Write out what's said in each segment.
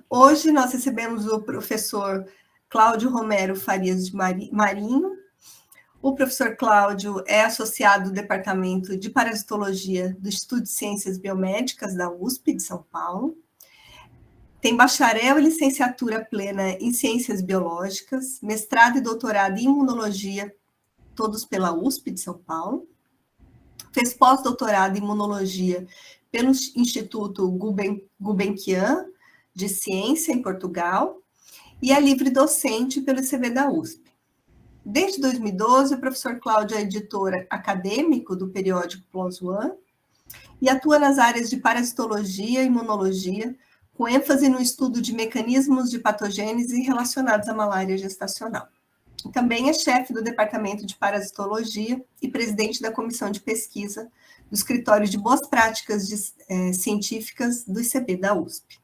Hoje nós recebemos o professor Cláudio Romero Farias de Marinho. O professor Cláudio é associado do Departamento de Parasitologia do Instituto de Ciências Biomédicas da USP de São Paulo. Tem bacharel e licenciatura plena em Ciências Biológicas, mestrado e doutorado em Imunologia, todos pela USP de São Paulo. Fez pós-doutorado em Imunologia pelo Instituto Gulbenkian de Ciência, em Portugal, e é livre docente pelo ICB da USP. Desde 2012, o professor Cláudio é editor acadêmico do periódico PLOS ONE e atua nas áreas de parasitologia e imunologia, com ênfase no estudo de mecanismos de patogênese relacionados à malária gestacional. Também é chefe do Departamento de Parasitologia e presidente da Comissão de Pesquisa do Escritório de Boas Práticas Científicas do ICB da USP.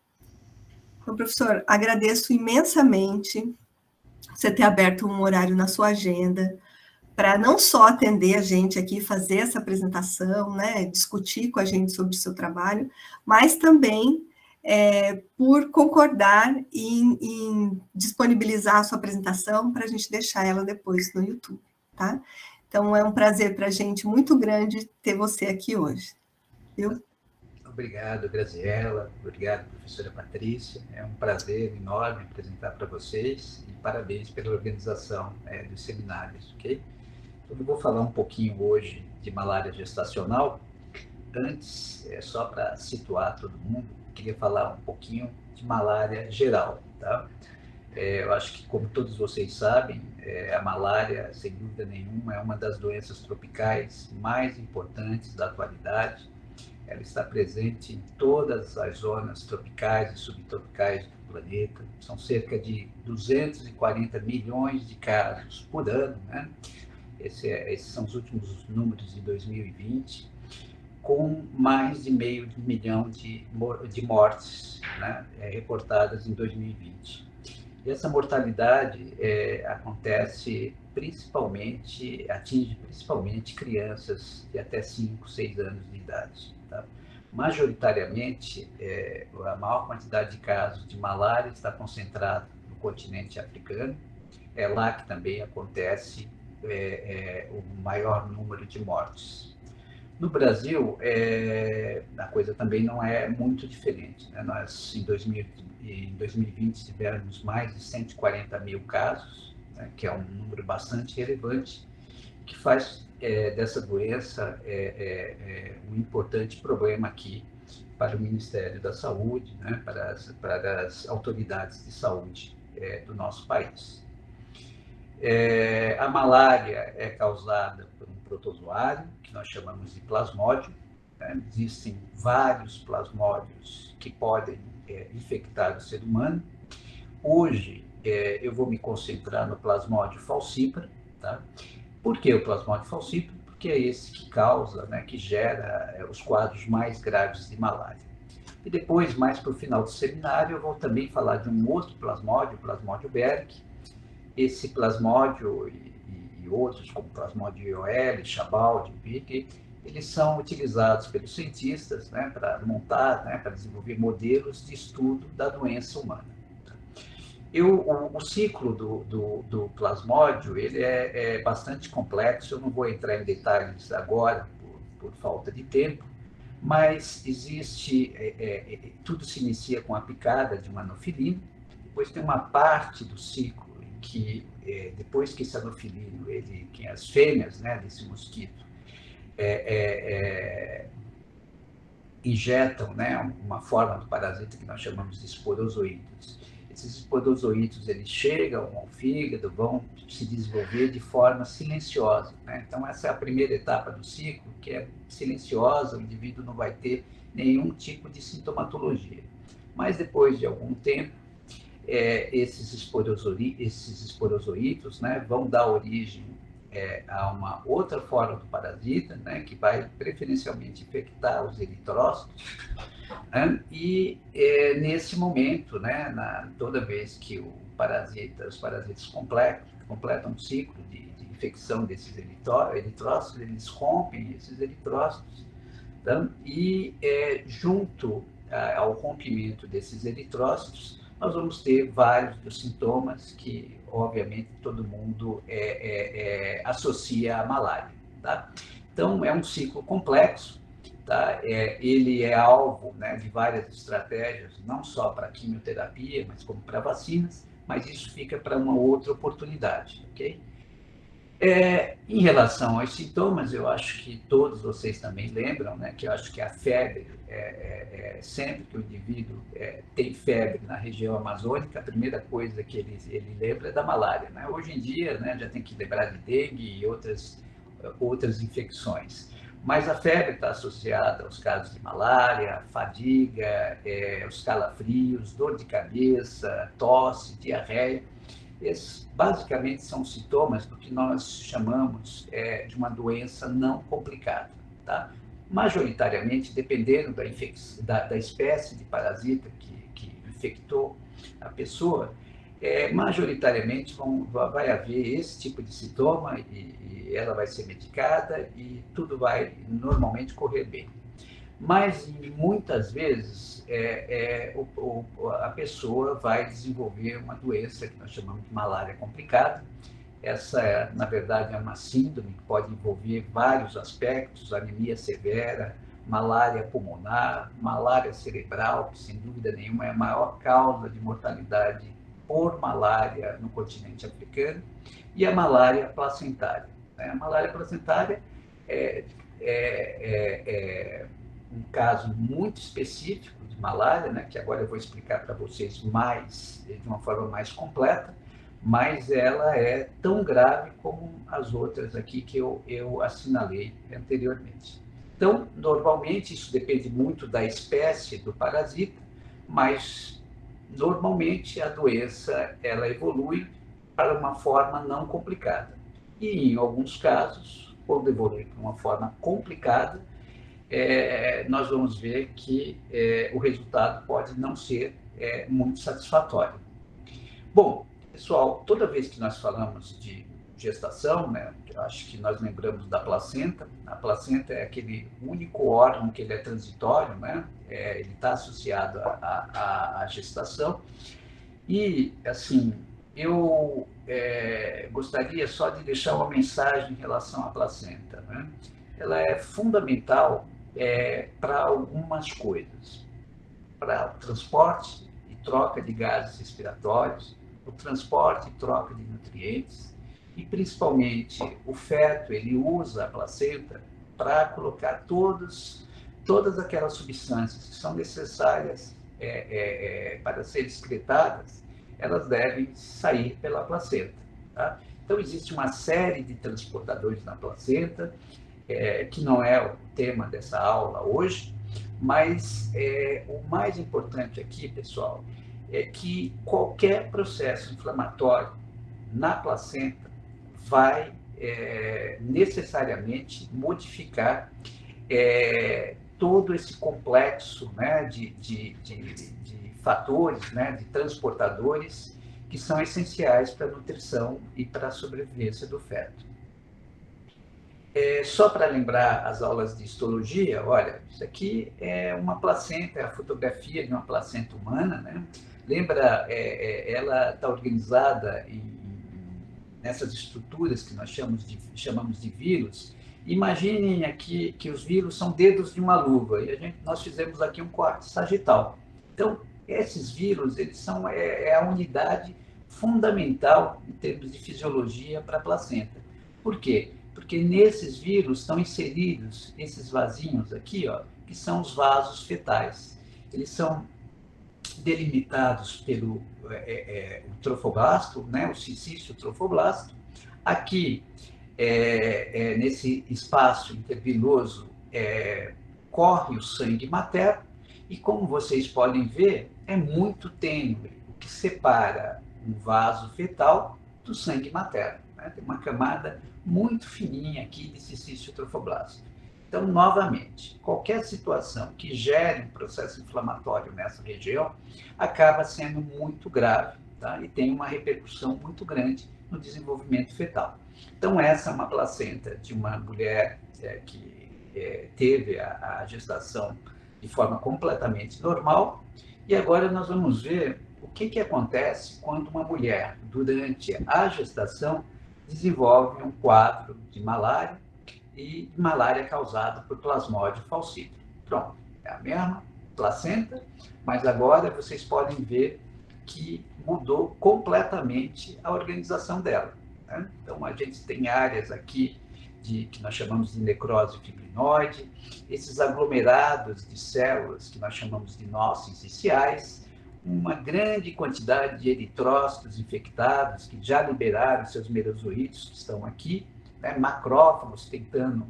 Então, professor, agradeço imensamente você ter aberto um horário na sua agenda para não só atender a gente aqui, fazer essa apresentação, né, discutir com a gente sobre o seu trabalho, mas também por concordar em disponibilizar a sua apresentação para a gente deixar ela depois no YouTube, tá? Então, é um prazer para a gente muito grande ter você aqui hoje, viu? Obrigado, Graziela. Obrigado, professora Patrícia. É um prazer enorme apresentar para vocês e parabéns pela organização dos seminários, ok? Então, eu vou falar um pouquinho hoje de malária gestacional. Antes, só para situar todo mundo, queria falar um pouquinho de malária geral, tá? Eu acho que, como todos vocês sabem, a malária, sem dúvida nenhuma, é uma das doenças tropicais mais importantes da atualidade. Ela está presente em todas as zonas tropicais e subtropicais do planeta. São cerca de 240 milhões de casos por ano, né? Esses são os últimos números de 2020, com mais de meio milhão de mortes, né, reportadas em 2020. E essa mortalidade atinge principalmente crianças de até 5, 6 anos de idade. Tá? Majoritariamente, a maior quantidade de casos de malária está concentrada no continente africano. É lá que também acontece o maior número de mortes. No Brasil, a coisa também não é muito diferente, né? Nós, em 2020, tivemos mais de 140 mil casos, né, que é um número bastante relevante, que faz dessa doença um importante problema aqui para o Ministério da Saúde, né, para as autoridades de saúde do nosso país. A malária é causada por um protozoário, que nós chamamos de plasmódio. Né? Existem vários plasmódios que podem infectar o ser humano. Hoje, eu vou me concentrar no plasmódio falciparum. Tá? Por que o plasmódio falciparum? Porque é esse que causa, né, que gera os quadros mais graves de malária. E depois, mais para o final do seminário, eu vou também falar de um outro plasmódio, o plasmódio Berg. Esse plasmódio e outros, como plasmódio IOL, Chabaldi, Pique, eles são utilizados pelos cientistas, né, para montar, né, para desenvolver modelos de estudo da doença humana. O ciclo do plasmódio ele é bastante complexo, eu não vou entrar em detalhes agora, por falta de tempo, mas tudo se inicia com a picada de uma anofilina, depois tem uma parte do ciclo que depois que esse anofilino, que as fêmeas, né, desse mosquito, injetam, né, uma forma do parasita que nós chamamos de esporozoítos. Esses esporozoítos, eles chegam ao fígado, vão se desenvolver de forma silenciosa. Né? Então, essa é a primeira etapa do ciclo, que é silenciosa, o indivíduo não vai ter nenhum tipo de sintomatologia. Mas, depois de algum tempo, esses esporozoítos, né, vão dar origem a uma outra forma do parasita, né, que vai preferencialmente infectar os eritrócitos, né, e nesse momento, né, toda vez que os parasitas completam um ciclo de infecção desses eritrócitos, eles rompem esses eritrócitos, tá? E junto ao rompimento desses eritrócitos, nós vamos ter vários dos sintomas que, obviamente, todo mundo associa à malária. Tá? Então, é um ciclo complexo, tá? Ele é alvo, né, de várias estratégias, não só para quimioterapia, mas como para vacinas, mas isso fica para uma outra oportunidade, ok? Em relação aos sintomas, eu acho que todos vocês também lembram, né, que eu acho que a febre, sempre que o indivíduo tem febre na região amazônica, a primeira coisa que ele lembra é da malária. Né? Hoje em dia, né, já tem que lembrar de dengue e outras infecções. Mas a febre está associada aos casos de malária, fadiga, os calafrios, dor de cabeça, tosse, diarreia. Esses, basicamente, são sintomas do que nós chamamos de uma doença não complicada. Tá? Majoritariamente, dependendo da espécie de parasita que infectou a pessoa, majoritariamente vai haver esse tipo de sintoma e ela vai ser medicada e tudo vai normalmente correr bem. Mas muitas vezes a pessoa vai desenvolver uma doença que nós chamamos de malária complicada. Essa, na verdade, é uma síndrome que pode envolver vários aspectos: anemia severa, malária pulmonar, malária cerebral, que sem dúvida nenhuma é a maior causa de mortalidade por malária no continente africano, e a malária placentária. A malária placentária é um caso muito específico de malária, né, que agora eu vou explicar para vocês de uma forma mais completa, mas ela é tão grave como as outras aqui que eu assinalei anteriormente. Então, normalmente, isso depende muito da espécie do parasita, mas normalmente a doença ela evolui para uma forma não complicada. E em alguns casos, quando evolui para uma forma complicada, nós vamos ver que o resultado pode não ser muito satisfatório. Bom, pessoal, toda vez que nós falamos de gestação, né, eu acho que nós lembramos da placenta. A placenta é aquele único órgão que ele é transitório, né? Ele está associado à gestação. E, assim, eu gostaria só de deixar uma mensagem em relação à placenta. Né? Ela é fundamental para algumas coisas: para o transporte e troca de gases respiratórios, o transporte e troca de nutrientes, e principalmente o feto, ele usa a placenta para colocar todas aquelas substâncias que são necessárias para serem excretadas, elas devem sair pela placenta. Tá? Então, existe uma série de transportadores na placenta, que não é o tema dessa aula hoje, mas o mais importante aqui, pessoal, é que qualquer processo inflamatório na placenta vai necessariamente modificar todo esse complexo, né, de fatores, né, de transportadores que são essenciais para a nutrição e para a sobrevivência do feto. Só para lembrar as aulas de histologia, olha, isso aqui é uma placenta, é a fotografia de uma placenta humana, né? Lembra, ela está organizada nessas estruturas que nós chamamos de vírus. Imaginem aqui que os vírus são dedos de uma luva e nós fizemos aqui um corte sagital. Então, esses vírus, eles são a unidade fundamental em termos de fisiologia para a placenta. Por quê? Porque nesses vírus estão inseridos esses vasinhos aqui, ó, que são os vasos fetais. Eles são delimitados pelo o trofoblasto, né, o sicício trofoblasto. Aqui, nesse espaço intervenoso, corre o sangue materno, e como vocês podem ver, é muito tênue o que separa um vaso fetal do sangue materno. Né? Tem uma camada muito fininha aqui de sicício trofoblasto. Então, novamente, qualquer situação que gere um processo inflamatório nessa região acaba sendo muito grave, tá? E tem uma repercussão muito grande no desenvolvimento fetal. Então, essa é uma placenta de uma mulher que teve a gestação de forma completamente normal. E agora nós vamos ver o que acontece quando uma mulher, durante a gestação, desenvolve um quadro de malária, e malária causada por Plasmodium falciparum. Pronto, é a mesma placenta, mas agora vocês podem ver que mudou completamente a organização dela, né? Então, a gente tem áreas aqui que nós chamamos de necrose fibrinoide, esses aglomerados de células que nós chamamos de nós sensiciais, uma grande quantidade de eritrócitos infectados que já liberaram seus merozoítos que estão aqui, né? Macrófagos tentando,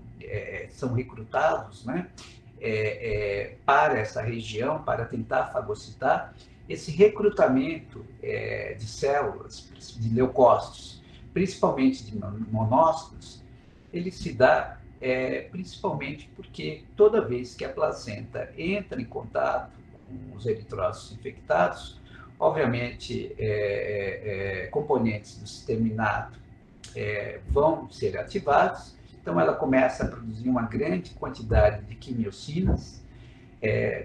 são recrutados, né? Para essa região, para tentar fagocitar. Esse recrutamento de células, de leucócitos, principalmente de monócitos, ele se dá principalmente porque toda vez que a placenta entra em contato com os eritrócitos infectados, obviamente componentes do sistema inato vão ser ativados, então ela começa a produzir uma grande quantidade de quimiocinas,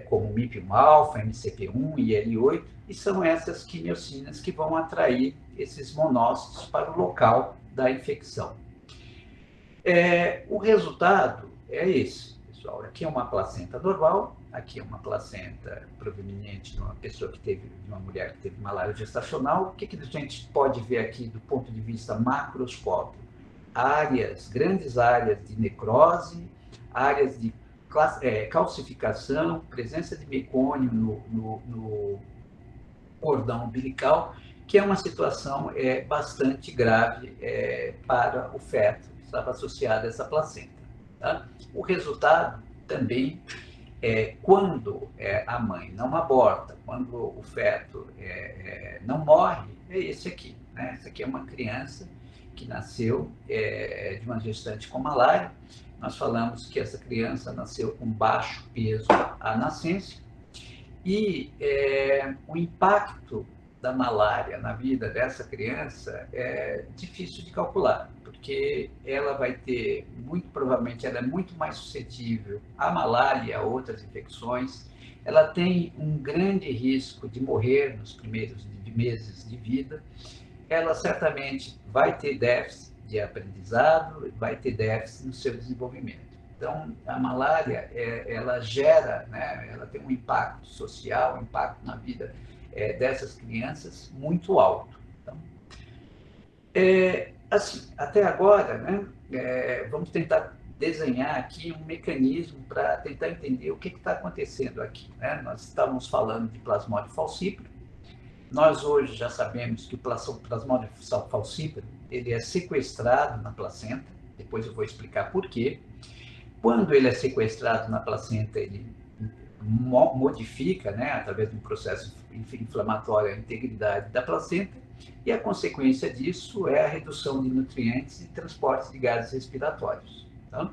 como MIP1-alfa, MCP1 e L8, e são essas quimiocinas que vão atrair esses monócitos para o local da infecção. O resultado é esse, pessoal. Aqui é uma placenta normal, aqui é uma placenta proveniente de uma pessoa de uma mulher que teve malária gestacional. O que a gente pode ver aqui do ponto de vista macroscópico? Grandes áreas de necrose, áreas de calcificação, presença de mecônio no cordão umbilical, que é uma situação bastante grave para o feto, que estava associado a essa placenta. Tá? O resultado também quando a mãe não aborta, quando o feto não morre, é esse aqui, né? Essa aqui é uma criança que nasceu de uma gestante com malária. Nós falamos que essa criança nasceu com baixo peso à nascença, e o impacto da malária na vida dessa criança é difícil de calcular, porque ela vai ter, muito provavelmente, ela é muito mais suscetível à malária e a outras infecções, ela tem um grande risco de morrer nos primeiros meses de vida, ela certamente vai ter déficit de aprendizado, vai ter déficit no seu desenvolvimento. Então, a malária, ela gera, né, ela tem um impacto social, um impacto na vida dessas crianças muito alto. Então, assim, até agora, né, vamos tentar desenhar aqui um mecanismo para tentar entender o que está acontecendo aqui, né? Nós estávamos falando de Plasmodium falciparum. Nós hoje já sabemos que o Plasmodium falciparum ele é sequestrado na placenta, depois eu vou explicar por quê. Quando ele é sequestrado na placenta, ele modifica, né, através de um processo inflamatório, a integridade da placenta, e a consequência disso é a redução de nutrientes e transporte de gases respiratórios. Tá?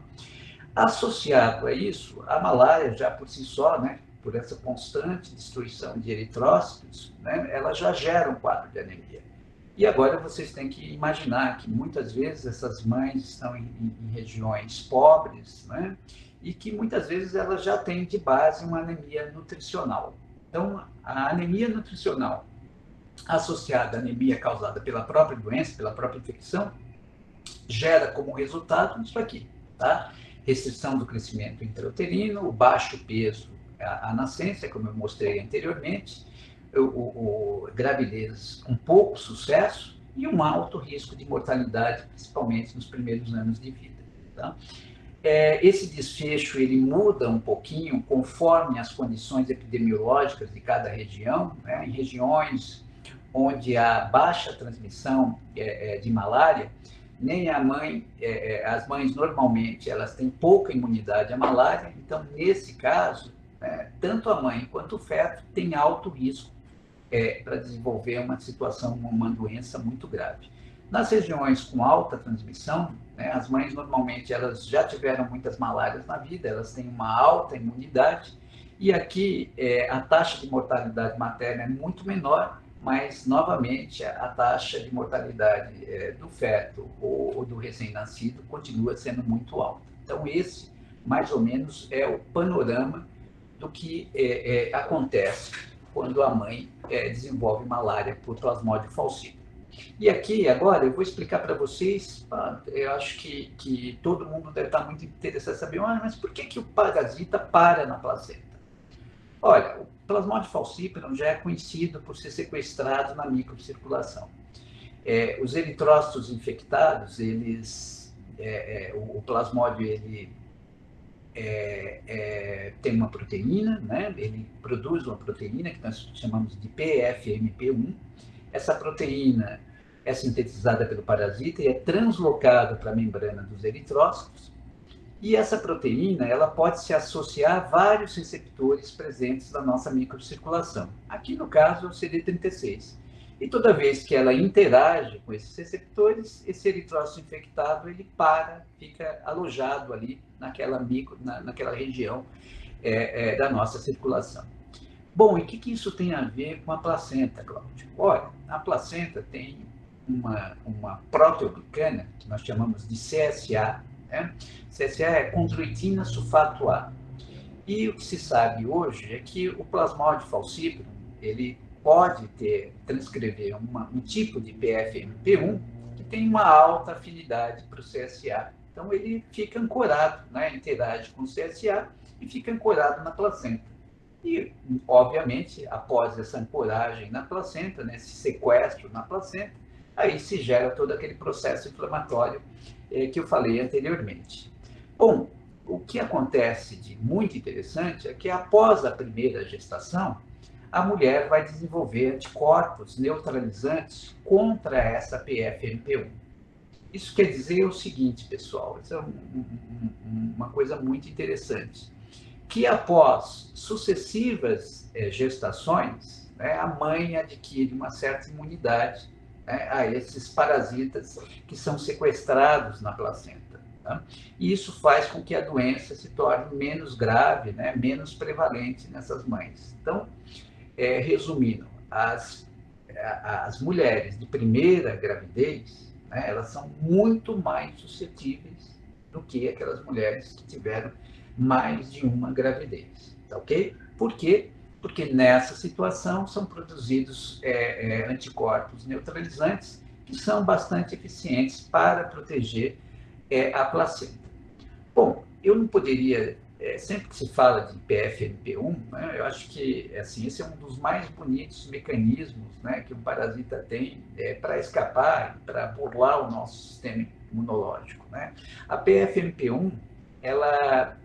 Associado a isso, a malária já por si só, né, por essa constante destruição de eritrócitos, né, ela já gera um quadro de anemia. E agora vocês têm que imaginar que muitas vezes essas mães estão em regiões pobres, né, e que muitas vezes elas já têm de base uma anemia nutricional. Então, a anemia nutricional associada à anemia causada pela própria doença, pela própria infecção, gera como resultado isso aqui, tá? Restrição do crescimento intrauterino, o baixo peso à nascença, como eu mostrei anteriormente, gravidez com pouco sucesso e um alto risco de mortalidade, principalmente nos primeiros anos de vida. Tá? Esse desfecho ele muda um pouquinho conforme as condições epidemiológicas de cada região, né? Em regiões onde há baixa transmissão de malária, nem a mãe, as mães normalmente elas têm pouca imunidade à malária, então nesse caso, tanto a mãe quanto o feto têm alto risco para desenvolver uma situação, uma doença muito grave. Nas regiões com alta transmissão, né, as mães normalmente elas já tiveram muitas malárias na vida, elas têm uma alta imunidade, e aqui a taxa de mortalidade materna é muito menor, mas, novamente, a taxa de mortalidade do feto ou do recém-nascido continua sendo muito alta. Então, esse, mais ou menos, é o panorama do que acontece quando a mãe desenvolve malária por Plasmodium falciparum. E aqui, agora, eu vou explicar para vocês, eu acho que todo mundo deve estar muito interessado em saber, mas por que o parasita para na placenta? Olha, o Plasmodium falciparum já é conhecido por ser sequestrado na microcirculação. Os eritrócitos infectados, o Plasmodium, ele tem uma proteína, né? Ele produz uma proteína que nós chamamos de PFMP1. Essa proteína é sintetizada pelo parasita e é translocada para a membrana dos eritrócitos. E essa proteína, ela pode se associar a vários receptores presentes na nossa microcirculação. Aqui, no caso, é o CD36. E toda vez que ela interage com esses receptores, esse eritrócito infectado, ele fica alojado ali naquela região da nossa circulação. Bom, e o que isso tem a ver com a placenta, Cláudio? Olha, a placenta tem uma proteoglicana, que nós chamamos de CSA, né? CSA é condroitina sulfato A. E o que se sabe hoje é que o Plasmodium falciparum, ele pode transcrever um tipo de PFMP1 que tem uma alta afinidade para o CSA. Então, ele fica ancorado, né? Interage com o CSA e fica ancorado na placenta. E, obviamente, após essa ancoragem na placenta, né, esse sequestro na placenta, aí se gera todo aquele processo inflamatório que eu falei anteriormente. Bom, o que acontece de muito interessante é que após a primeira gestação, a mulher vai desenvolver anticorpos neutralizantes contra essa PFMP1. Isso quer dizer o seguinte, pessoal, isso é uma coisa muito interessante, que após sucessivas gestações, né, a mãe adquire uma certa imunidade, né, a esses parasitas que são sequestrados na placenta. Tá? E isso faz com que a doença se torne menos grave, né, menos prevalente nessas mães. Então, resumindo, as mulheres de primeira gravidez, né, elas são muito mais suscetíveis do que aquelas mulheres que tiveram mais de uma gravidez, tá ok? Por quê? Porque nessa situação são produzidos anticorpos neutralizantes que são bastante eficientes para proteger a placenta. Bom, eu não poderia, sempre que se fala de PFMP1, né, eu acho que assim, esse é um dos mais bonitos mecanismos, né, que o parasita tem para escapar, para burlar o nosso sistema imunológico. Né? A PFMP1, ela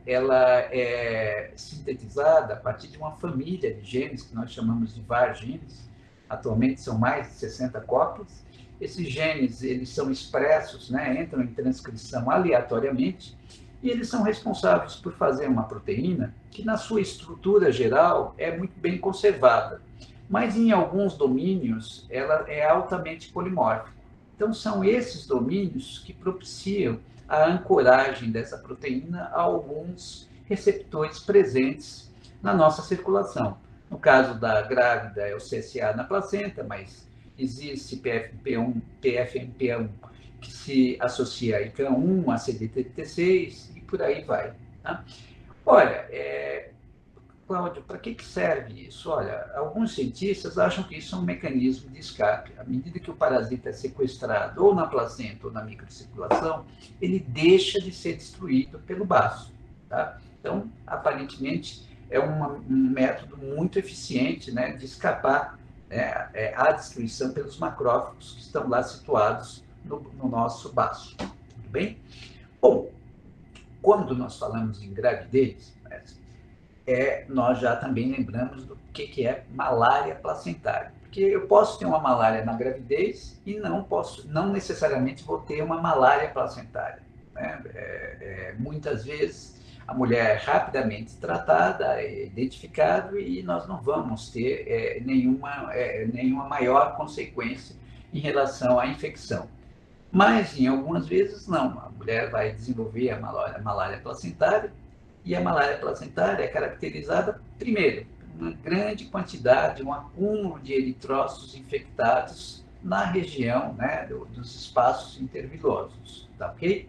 é sintetizada a partir de uma família de genes que nós chamamos de VAR genes. Atualmente são mais de 60 cópias. Esses genes, eles são expressos, né, entram em transcrição aleatoriamente, e eles são responsáveis por fazer uma proteína que, na sua estrutura geral, é muito bem conservada, mas em alguns domínios ela é altamente polimórfica. Então, são esses domínios que propiciam a ancoragem dessa proteína a alguns receptores presentes na nossa circulação. No caso da grávida, é o CSA na placenta, mas existe PFMP1 que se associa a ICAM1, a CD36 e por aí vai. Tá? Olha, Cláudio, para que serve isso? Olha, alguns cientistas acham que isso é um mecanismo de escape. À medida que o parasita é sequestrado ou na placenta ou na microcirculação, ele deixa de ser destruído pelo baço. Tá? Então, aparentemente, é um método muito eficiente, né, de escapar à destruição pelos macrófagos que estão lá situados no nosso baço. Tudo bem? Bom, quando nós falamos em gravidez, nós já também lembramos do que é malária placentária. Porque eu posso ter uma malária na gravidez e não necessariamente vou ter uma malária placentária. Né? Muitas vezes a mulher é rapidamente tratada, é identificada e nós não vamos ter nenhuma maior consequência em relação à infecção. Mas, em algumas vezes, não. A mulher vai desenvolver a malária placentária, e a malária placentária é caracterizada, primeiro, por uma grande quantidade, um acúmulo de eritrócitos infectados na região, né, dos espaços intervilosos, tá ok?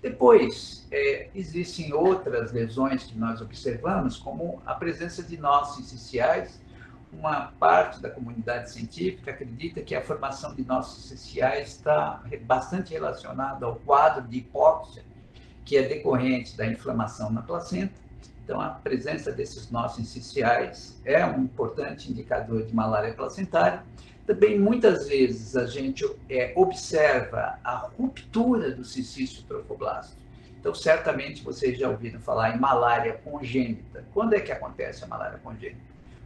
Depois, existem outras lesões que nós observamos, como a presença de nós sensiciais. Uma parte da comunidade científica acredita que a formação de nós sensiciais está bastante relacionada ao quadro de hipóxia, que é decorrente da inflamação na placenta. Então, a presença desses nós sensiciais é um importante indicador de malária placentária. Também, muitas vezes, a gente observa a ruptura do cincício trofoblasto. Então, certamente, vocês já ouviram falar em malária congênita. Quando é que acontece a malária congênita?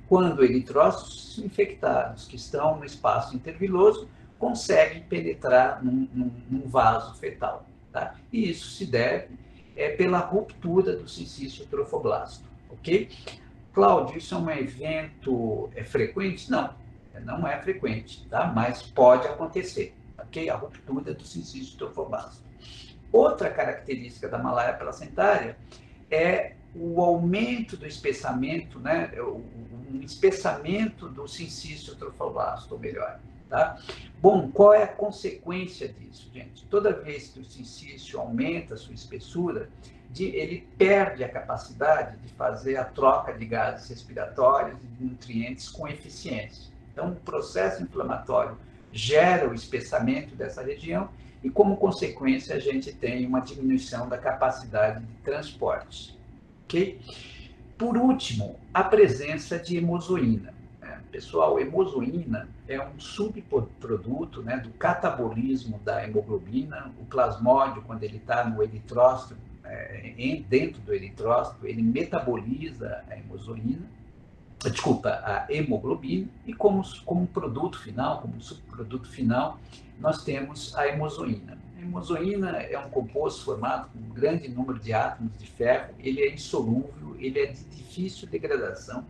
Quando eritrócitos infectados, que estão no espaço interviloso, conseguem penetrar num vaso fetal. Tá? E isso se deve pela ruptura do cincício trofoblasto. Ok? Cláudio, isso é um evento frequente? Não, não é frequente, tá? Mas pode acontecer. Ok? A ruptura do cincício trofoblasto. Outra característica da malária placentária é o aumento do espessamento, né? Um espessamento do cincício trofoblasto, ou melhor. Tá? Bom, qual é a consequência disso, gente? Toda vez que o cincício aumenta a sua espessura, ele perde a capacidade de fazer a troca de gases respiratórios e de nutrientes com eficiência. Então, o processo inflamatório gera o espessamento dessa região e, como consequência, a gente tem uma diminuição da capacidade de transporte. Okay? Por último, a presença de hemozoína. Pessoal, hemozoína é um subproduto, né, do catabolismo da hemoglobina. O plasmódio, quando ele está no eritrócito, dentro do eritrócito, ele metaboliza a hemoglobina, e como produto final, como subproduto final, nós temos a hemozoína. A hemozoína é um composto formado por um grande número de átomos de ferro, ele é insolúvel, ele é de difícil degradação,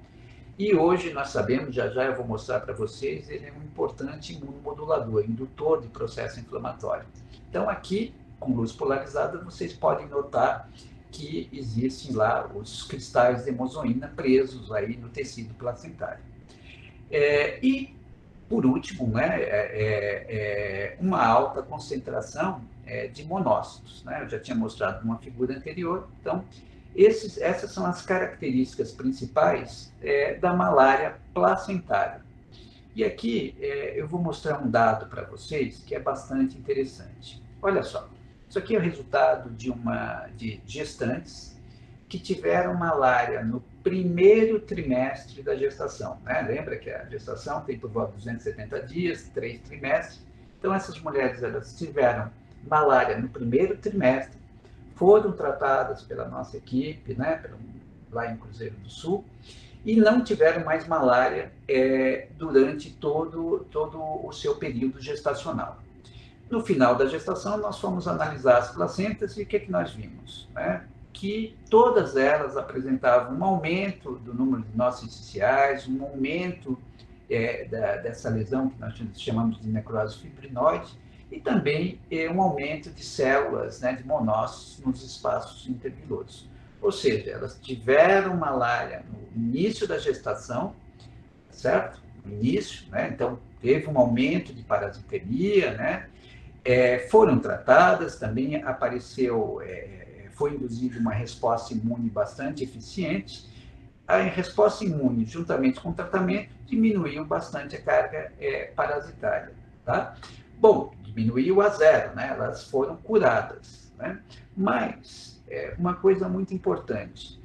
e hoje nós sabemos, já eu vou mostrar para vocês, ele é um importante imunomodulador, indutor de processo inflamatório. Então, aqui, com luz polarizada, vocês podem notar que existem lá os cristais de hemozoína presos aí no tecido placentário. E, por último, né, uma alta concentração de monócitos. Né? Eu já tinha mostrado numa figura anterior. Então, essas são as características principais da malária placentária. E aqui eu vou mostrar um dado para vocês que é bastante interessante. Olha só, isso aqui é o resultado de gestantes que tiveram malária no primeiro trimestre da gestação. Né? Lembra que a gestação tem por volta de 270 dias, 3 trimestres. Então, essas mulheres elas tiveram malária no primeiro trimestre, foram tratadas pela nossa equipe, né, lá em Cruzeiro do Sul, e não tiveram mais malária durante todo o seu período gestacional. No final da gestação, nós fomos analisar as placentas e o que nós vimos? Né? Que todas elas apresentavam um aumento do número de nós sensiciais, um aumento dessa lesão que nós chamamos de necrose fibrinoide, e também um aumento de células, né, de monócitos nos espaços intervilosos. Ou seja, elas tiveram malária no início da gestação, certo? No início, né? Então, teve um aumento de parasitemia, né? Foram tratadas, também apareceu, foi induzida uma resposta imune bastante eficiente. A resposta imune, juntamente com o tratamento, diminuiu bastante a carga parasitária, tá? Bom, diminuiu a zero, né? Elas foram curadas, né? Mas, uma coisa muito importante,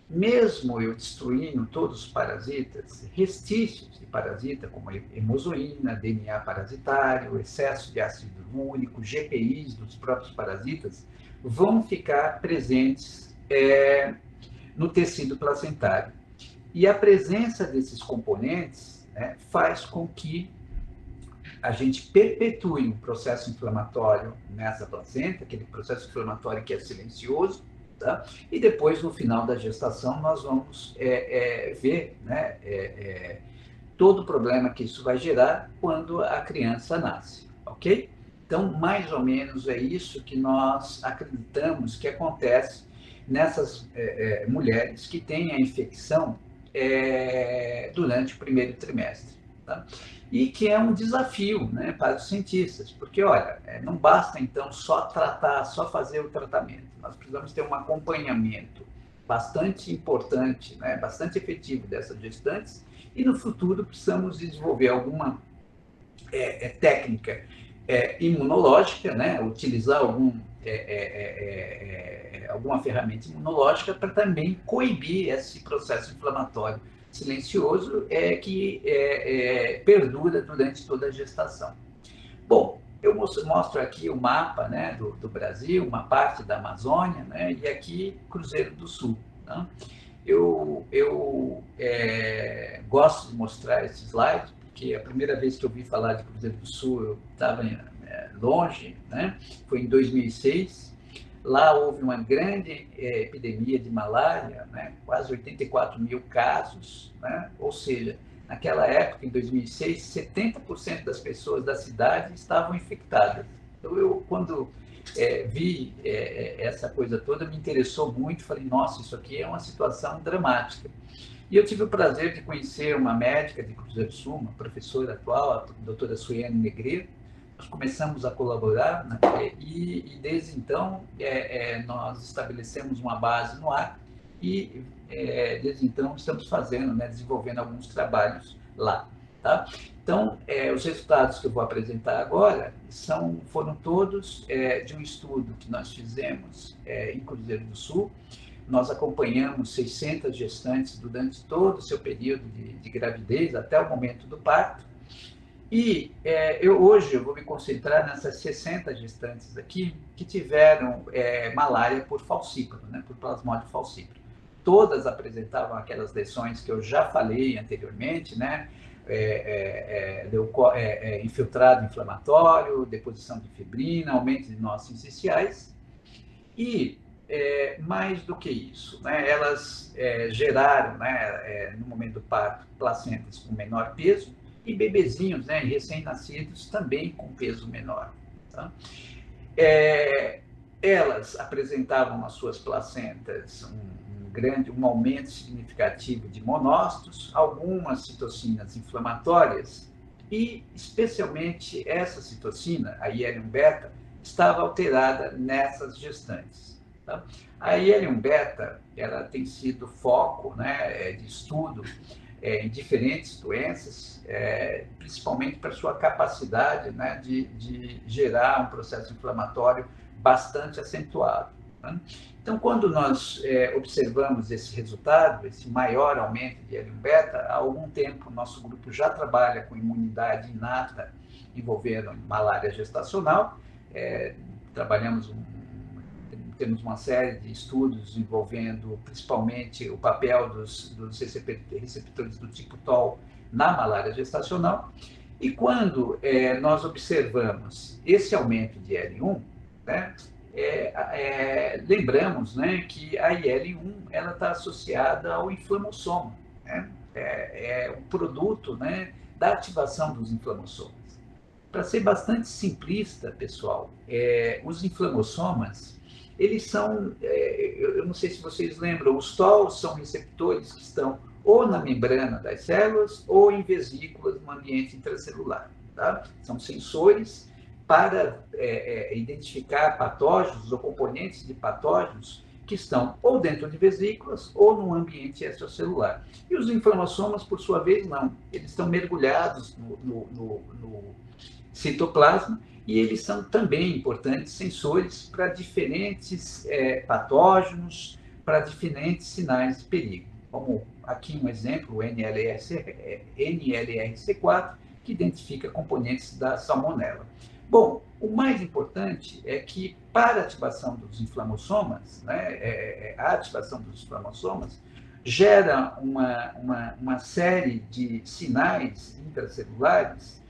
mesmo eu destruindo todos os parasitas, restícios de parasita, como hemozoína, DNA parasitário, excesso de ácido úrico, GPIs dos próprios parasitas, vão ficar presentes no tecido placentário. E a presença desses componentes, né, faz com que a gente perpetue um processo inflamatório nessa placenta, aquele processo inflamatório que é silencioso, tá? E depois, no final da gestação, nós vamos ver, né, todo o problema que isso vai gerar quando a criança nasce, ok? Então, mais ou menos é isso que nós acreditamos que acontece nessas mulheres que têm a infecção durante o primeiro trimestre. tá? E que é um desafio, né, para os cientistas, porque, olha, não basta, então, só tratar, só fazer o tratamento. Nós precisamos ter um acompanhamento bastante importante, né, bastante efetivo dessas gestantes, e no futuro precisamos desenvolver alguma técnica imunológica, né, utilizar alguma ferramenta imunológica para também coibir esse processo inflamatório silencioso que perdura durante toda a gestação. Bom, eu mostro aqui o mapa, né, do Brasil, uma parte da Amazônia, né, e aqui Cruzeiro do Sul. Né? Eu gosto de mostrar esse slide, porque a primeira vez que eu ouvi falar de Cruzeiro do Sul, eu estava longe, né? Foi em 2006. Lá houve uma grande epidemia de malária, né? Quase 84 mil casos, né? Ou seja, naquela época, em 2006, 70% das pessoas da cidade estavam infectadas. Então, eu, quando vi essa coisa toda, me interessou muito, falei, nossa, isso aqui é uma situação dramática. E eu tive o prazer de conhecer uma médica de Cruzeiro do Sul, uma professora atual, a doutora Suiane Negreiro. Nós começamos a colaborar, né, e desde então nós estabelecemos uma base no Acre e desde então estamos fazendo, né, desenvolvendo alguns trabalhos lá. Tá? Então, os resultados que eu vou apresentar agora foram todos de um estudo que nós fizemos em Cruzeiro do Sul. Nós acompanhamos 600 gestantes durante todo o seu período de gravidez, até o momento do parto. E hoje eu vou me concentrar nessas 60 gestantes aqui que tiveram malária por falcíparo, né, por plasmódio falcíparo. Todas apresentavam aquelas lesões que eu já falei anteriormente, né? Infiltrado inflamatório, deposição de fibrina, aumento de nós intersticiais. E, mais do que isso, né? Elas geraram, né, no momento do parto, placentas com menor peso e bebezinhos, né, recém-nascidos também com peso menor. Tá? Elas apresentavam nas suas placentas um aumento significativo de monócitos, algumas citocinas inflamatórias e, especialmente, essa citocina, a IL-1-beta, estava alterada nessas gestantes. Tá? A IL-1-beta ela tem sido foco, né, de estudo em diferentes doenças, principalmente para sua capacidade, né, de gerar um processo inflamatório bastante acentuado. Né? Então, quando nós observamos esse resultado, esse maior aumento de IL-1-beta, há algum tempo o nosso grupo já trabalha com imunidade inata envolvendo malária gestacional. Temos uma série de estudos envolvendo principalmente o papel dos receptores do tipo TOL na malária gestacional. E quando nós observamos esse aumento de IL-1, né, lembramos, né, que a IL-1 ela está associada ao inflamossoma, né? É um produto, né, da ativação dos inflamossomas. Para ser bastante simplista, pessoal, os inflamossomas, eles são, eu não sei se vocês lembram, os TOLs são receptores que estão ou na membrana das células ou em vesículas no ambiente intracelular. Tá? São sensores para identificar patógenos ou componentes de patógenos que estão ou dentro de vesículas ou no ambiente extracelular. E os inflamossomas, por sua vez, não. Eles estão mergulhados no citoplasma e eles são também importantes sensores para diferentes patógenos, para diferentes sinais de perigo. Como aqui um exemplo, o NLRC4, que identifica componentes da salmonela. Bom, o mais importante é que para a ativação dos inflamossomas, né, a ativação dos inflamossomas gera uma série de sinais intracelulares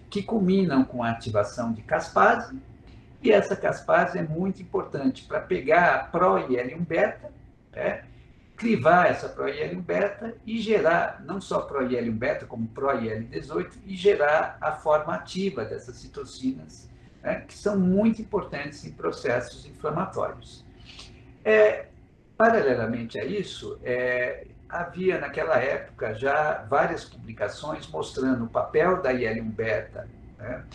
que culminam com a ativação de caspase, e essa caspase é muito importante para pegar a pro-IL-1-beta, crivar essa pro-IL-1-beta e gerar não só pro-IL-1-beta, como pro-IL-18, e gerar a forma ativa dessas citocinas, né, que são muito importantes em processos inflamatórios. Paralelamente a isso, havia naquela época já várias publicações mostrando o papel da IL-1 beta, né,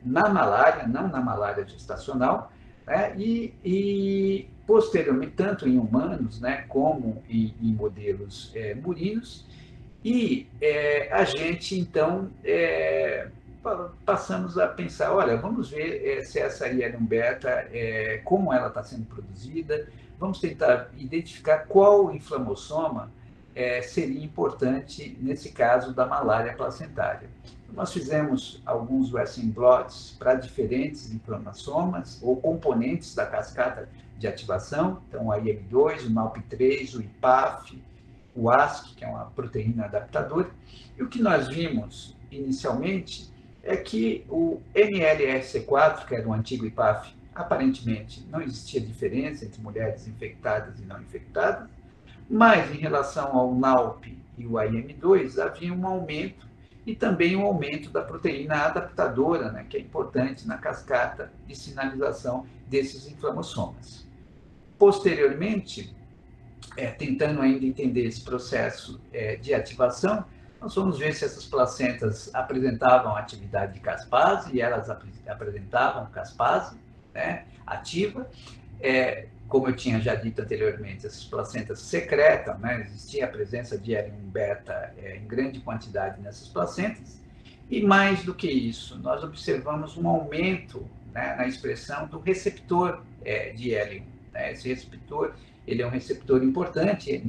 na malária, não na malária gestacional, né, e posteriormente, tanto em humanos, né, como em modelos murinos, e a gente, então, passamos a pensar, olha, vamos ver se essa IL-1 beta, como ela está sendo produzida, vamos tentar identificar qual inflamossoma seria importante nesse caso da malária placentária. Nós fizemos alguns Western blots para diferentes inflamassomas ou componentes da cascata de ativação, então o IM2, o NALP3, o IPAF, o ASC, que é uma proteína adaptadora, e o que nós vimos inicialmente é que o MLRC4, que era o antigo IPAF, aparentemente não existia diferença entre mulheres infectadas e não infectadas, mas em relação ao NALP e o IM2 havia um aumento e também um aumento da proteína adaptadora, né, que é importante na cascata de sinalização desses inflamossomas. Posteriormente, tentando ainda entender esse processo de ativação, nós vamos ver se essas placentas apresentavam atividade de caspase, e elas apresentavam caspase, né, ativa. Como eu tinha já dito anteriormente, essas placentas secretam, né, existia a presença de IL-1 beta em grande quantidade nessas placentas, e mais do que isso, nós observamos um aumento, né, na expressão do receptor de IL-1. Né, esse receptor, ele é um receptor importante,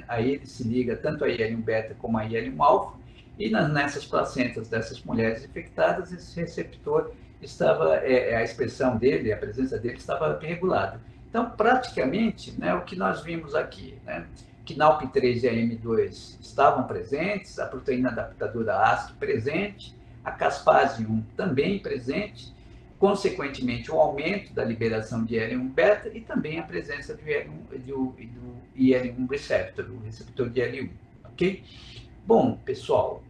a ele se liga tanto a IL-1 beta como a IL-1 alfa, e nessas placentas dessas mulheres infectadas, esse receptor estava, a expressão dele, a presença dele estava regulada. Então, praticamente, né, o que nós vimos aqui, né, que NALP3 e AM2 estavam presentes, a proteína adaptadora ASC presente, a caspase 1 também presente, consequentemente, o aumento da liberação de IL-1 beta e também a presença do IL-1 receptor, o receptor de IL-1, ok? Bom, pessoal,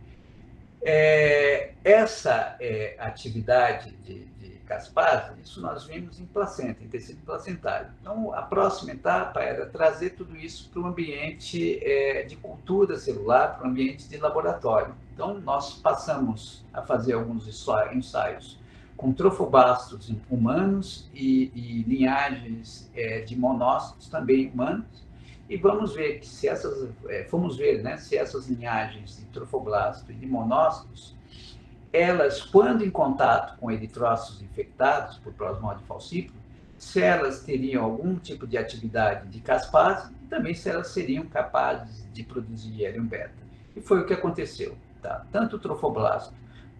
essa atividade de caspase, isso nós vimos em placenta, em tecido placentário. Então, a próxima etapa era trazer tudo isso para o ambiente de cultura celular, para o ambiente de laboratório. Então, nós passamos a fazer alguns ensaios com trofoblastos humanos e linhagens de monócitos também humanos, e vamos ver que se essas, né, se essas linhagens de trofoblasto e de monócitos, elas, quando em contato com eritrócitos infectados por plasmodium falciparum, se elas teriam algum tipo de atividade de caspase, e também se elas seriam capazes de produzir IL-1 beta. E foi o que aconteceu. Tá? Tanto o trofoblasto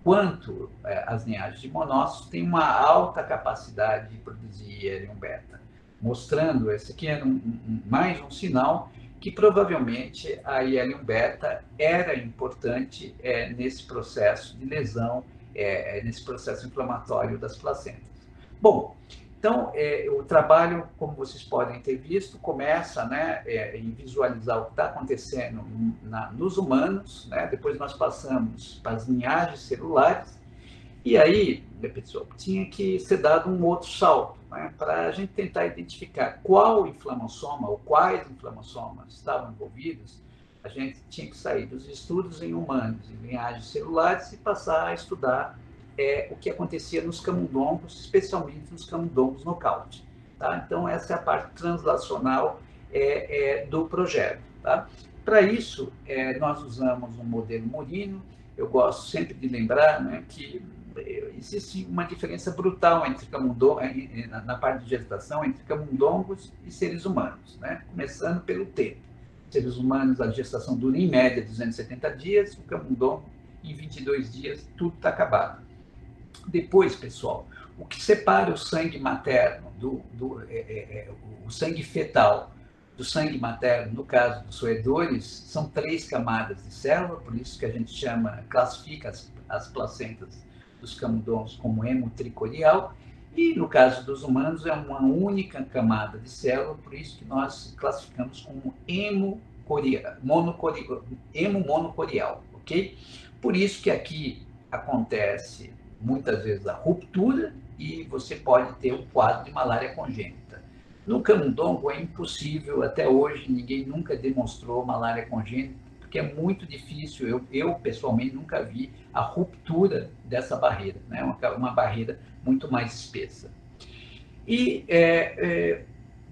quanto as linhagens de monócitos têm uma alta capacidade de produzir IL-1 beta, mostrando, esse aqui é mais um sinal que provavelmente a IL-1 beta era importante nesse processo de lesão, nesse processo inflamatório das placentas. Bom, então, o trabalho, como vocês podem ter visto, começa, né, em visualizar o que está acontecendo nos humanos, né, depois nós passamos para as linhagens celulares, e aí, pessoal, tinha que ser dado um outro salto, né, para a gente tentar identificar qual inflamassoma ou quais inflamassomas estavam envolvidos. A gente tinha que sair dos estudos em humanos, em linhagens celulares, e passar a estudar o que acontecia nos camundongos, especialmente nos camundongos nocaute. Tá? Então, essa é a parte translacional do projeto. Tá? Para isso, nós usamos um modelo murino. Eu gosto sempre de lembrar, né, que existe uma diferença brutal entre na parte de gestação entre camundongos e seres humanos, né? Começando pelo tempo. Seres humanos, a gestação dura em média 270 dias, o camundongo em 22 dias, tudo está acabado. Depois, pessoal, o que separa o sangue materno o sangue fetal do sangue materno, no caso dos roedores, são 3 camadas de célula, por isso que a gente classifica as placentas dos camundongos como hemotricorial, e no caso dos humanos é uma única camada de célula, por isso que nós classificamos como hemomonocorial, ok? Por isso que aqui acontece muitas vezes a ruptura e você pode ter um quadro de malária congênita. No camundongo é impossível, até hoje, ninguém nunca demonstrou malária congênita, porque é muito difícil, eu pessoalmente nunca vi a ruptura dessa barreira, né? Uma barreira muito mais espessa. E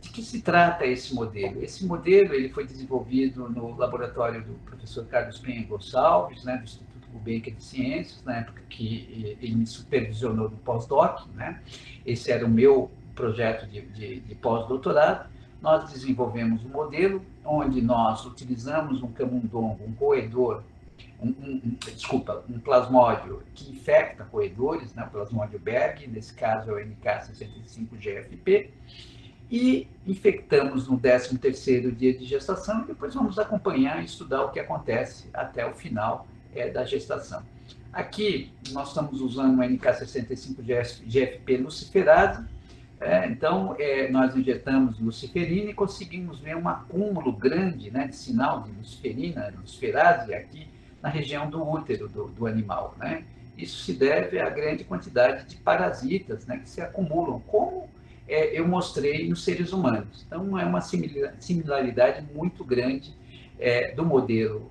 de que se trata esse modelo? Esse modelo ele foi desenvolvido no laboratório do professor Carlos Penha Gonçalves, né, do Instituto Gulbenkian de Ciências, na época que ele me supervisionou no pós-doc, né? Esse era o meu projeto de pós-doutorado. Nós desenvolvemos um modelo onde nós utilizamos um camundongo, um roedor, um plasmódio que infecta roedores, né, o plasmódio Berg, nesse caso é o NK65-GFP, e infectamos no 13º dia de gestação, e depois vamos acompanhar e estudar o que acontece até o final da gestação. Aqui, nós estamos usando o NK65-GFP luciferase, então, nós injetamos luciferina e conseguimos ver um acúmulo grande, né, de sinal de luciferina, luciferase, aqui na região do útero do animal, né? Isso se deve à grande quantidade de parasitas, né, que se acumulam, como eu mostrei nos seres humanos. Então, é uma similaridade muito grande do modelo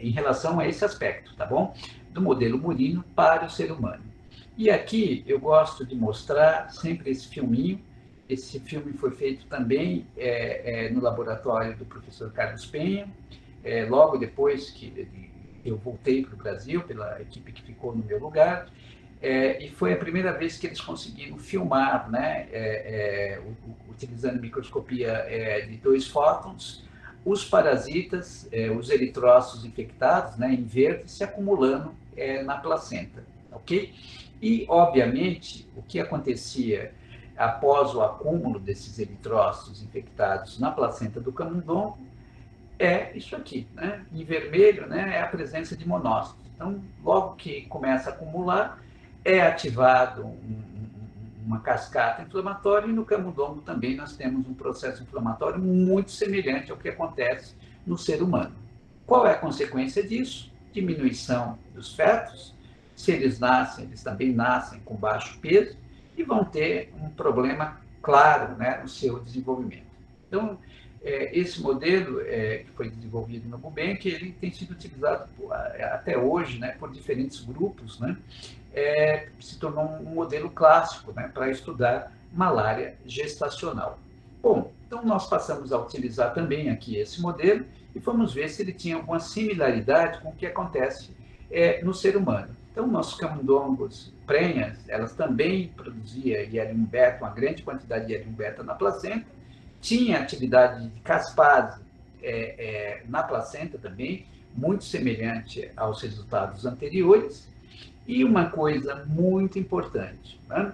em relação a esse aspecto, tá bom? Do modelo murino para o ser humano. E aqui eu gosto de mostrar sempre esse filminho. Esse filme foi feito também no laboratório do professor Carlos Penha, logo depois que eu voltei para o Brasil, pela equipe que ficou no meu lugar, e foi a primeira vez que eles conseguiram filmar, né, utilizando microscopia de 2 fótons, os parasitas, os eritrócitos infectados, né, em verde, se acumulando na placenta, ok? E, obviamente, o que acontecia após o acúmulo desses eritrócitos infectados na placenta do camundongo é isso aqui, né? Em vermelho, né, é a presença de monócitos. Então, logo que começa a acumular, é ativado uma cascata inflamatória, e no camundongo também nós temos um processo inflamatório muito semelhante ao que acontece no ser humano. Qual é a consequência disso? Diminuição dos fetos. Se eles nascem, eles também nascem com baixo peso e vão ter um problema claro, né, no seu desenvolvimento. Então, esse modelo que foi desenvolvido no Gulbenkian, ele tem sido utilizado até hoje, né, por diferentes grupos, né, se tornou um modelo clássico, né, para estudar malária gestacional. Bom, então nós passamos a utilizar também aqui esse modelo e fomos ver se ele tinha alguma similaridade com o que acontece no ser humano. Então, nossos camundongos prenhas, elas também produziam IL-1 beta, uma grande quantidade de IL-1 beta na placenta, tinha atividade de caspase na placenta também, muito semelhante aos resultados anteriores. E uma coisa muito importante, né?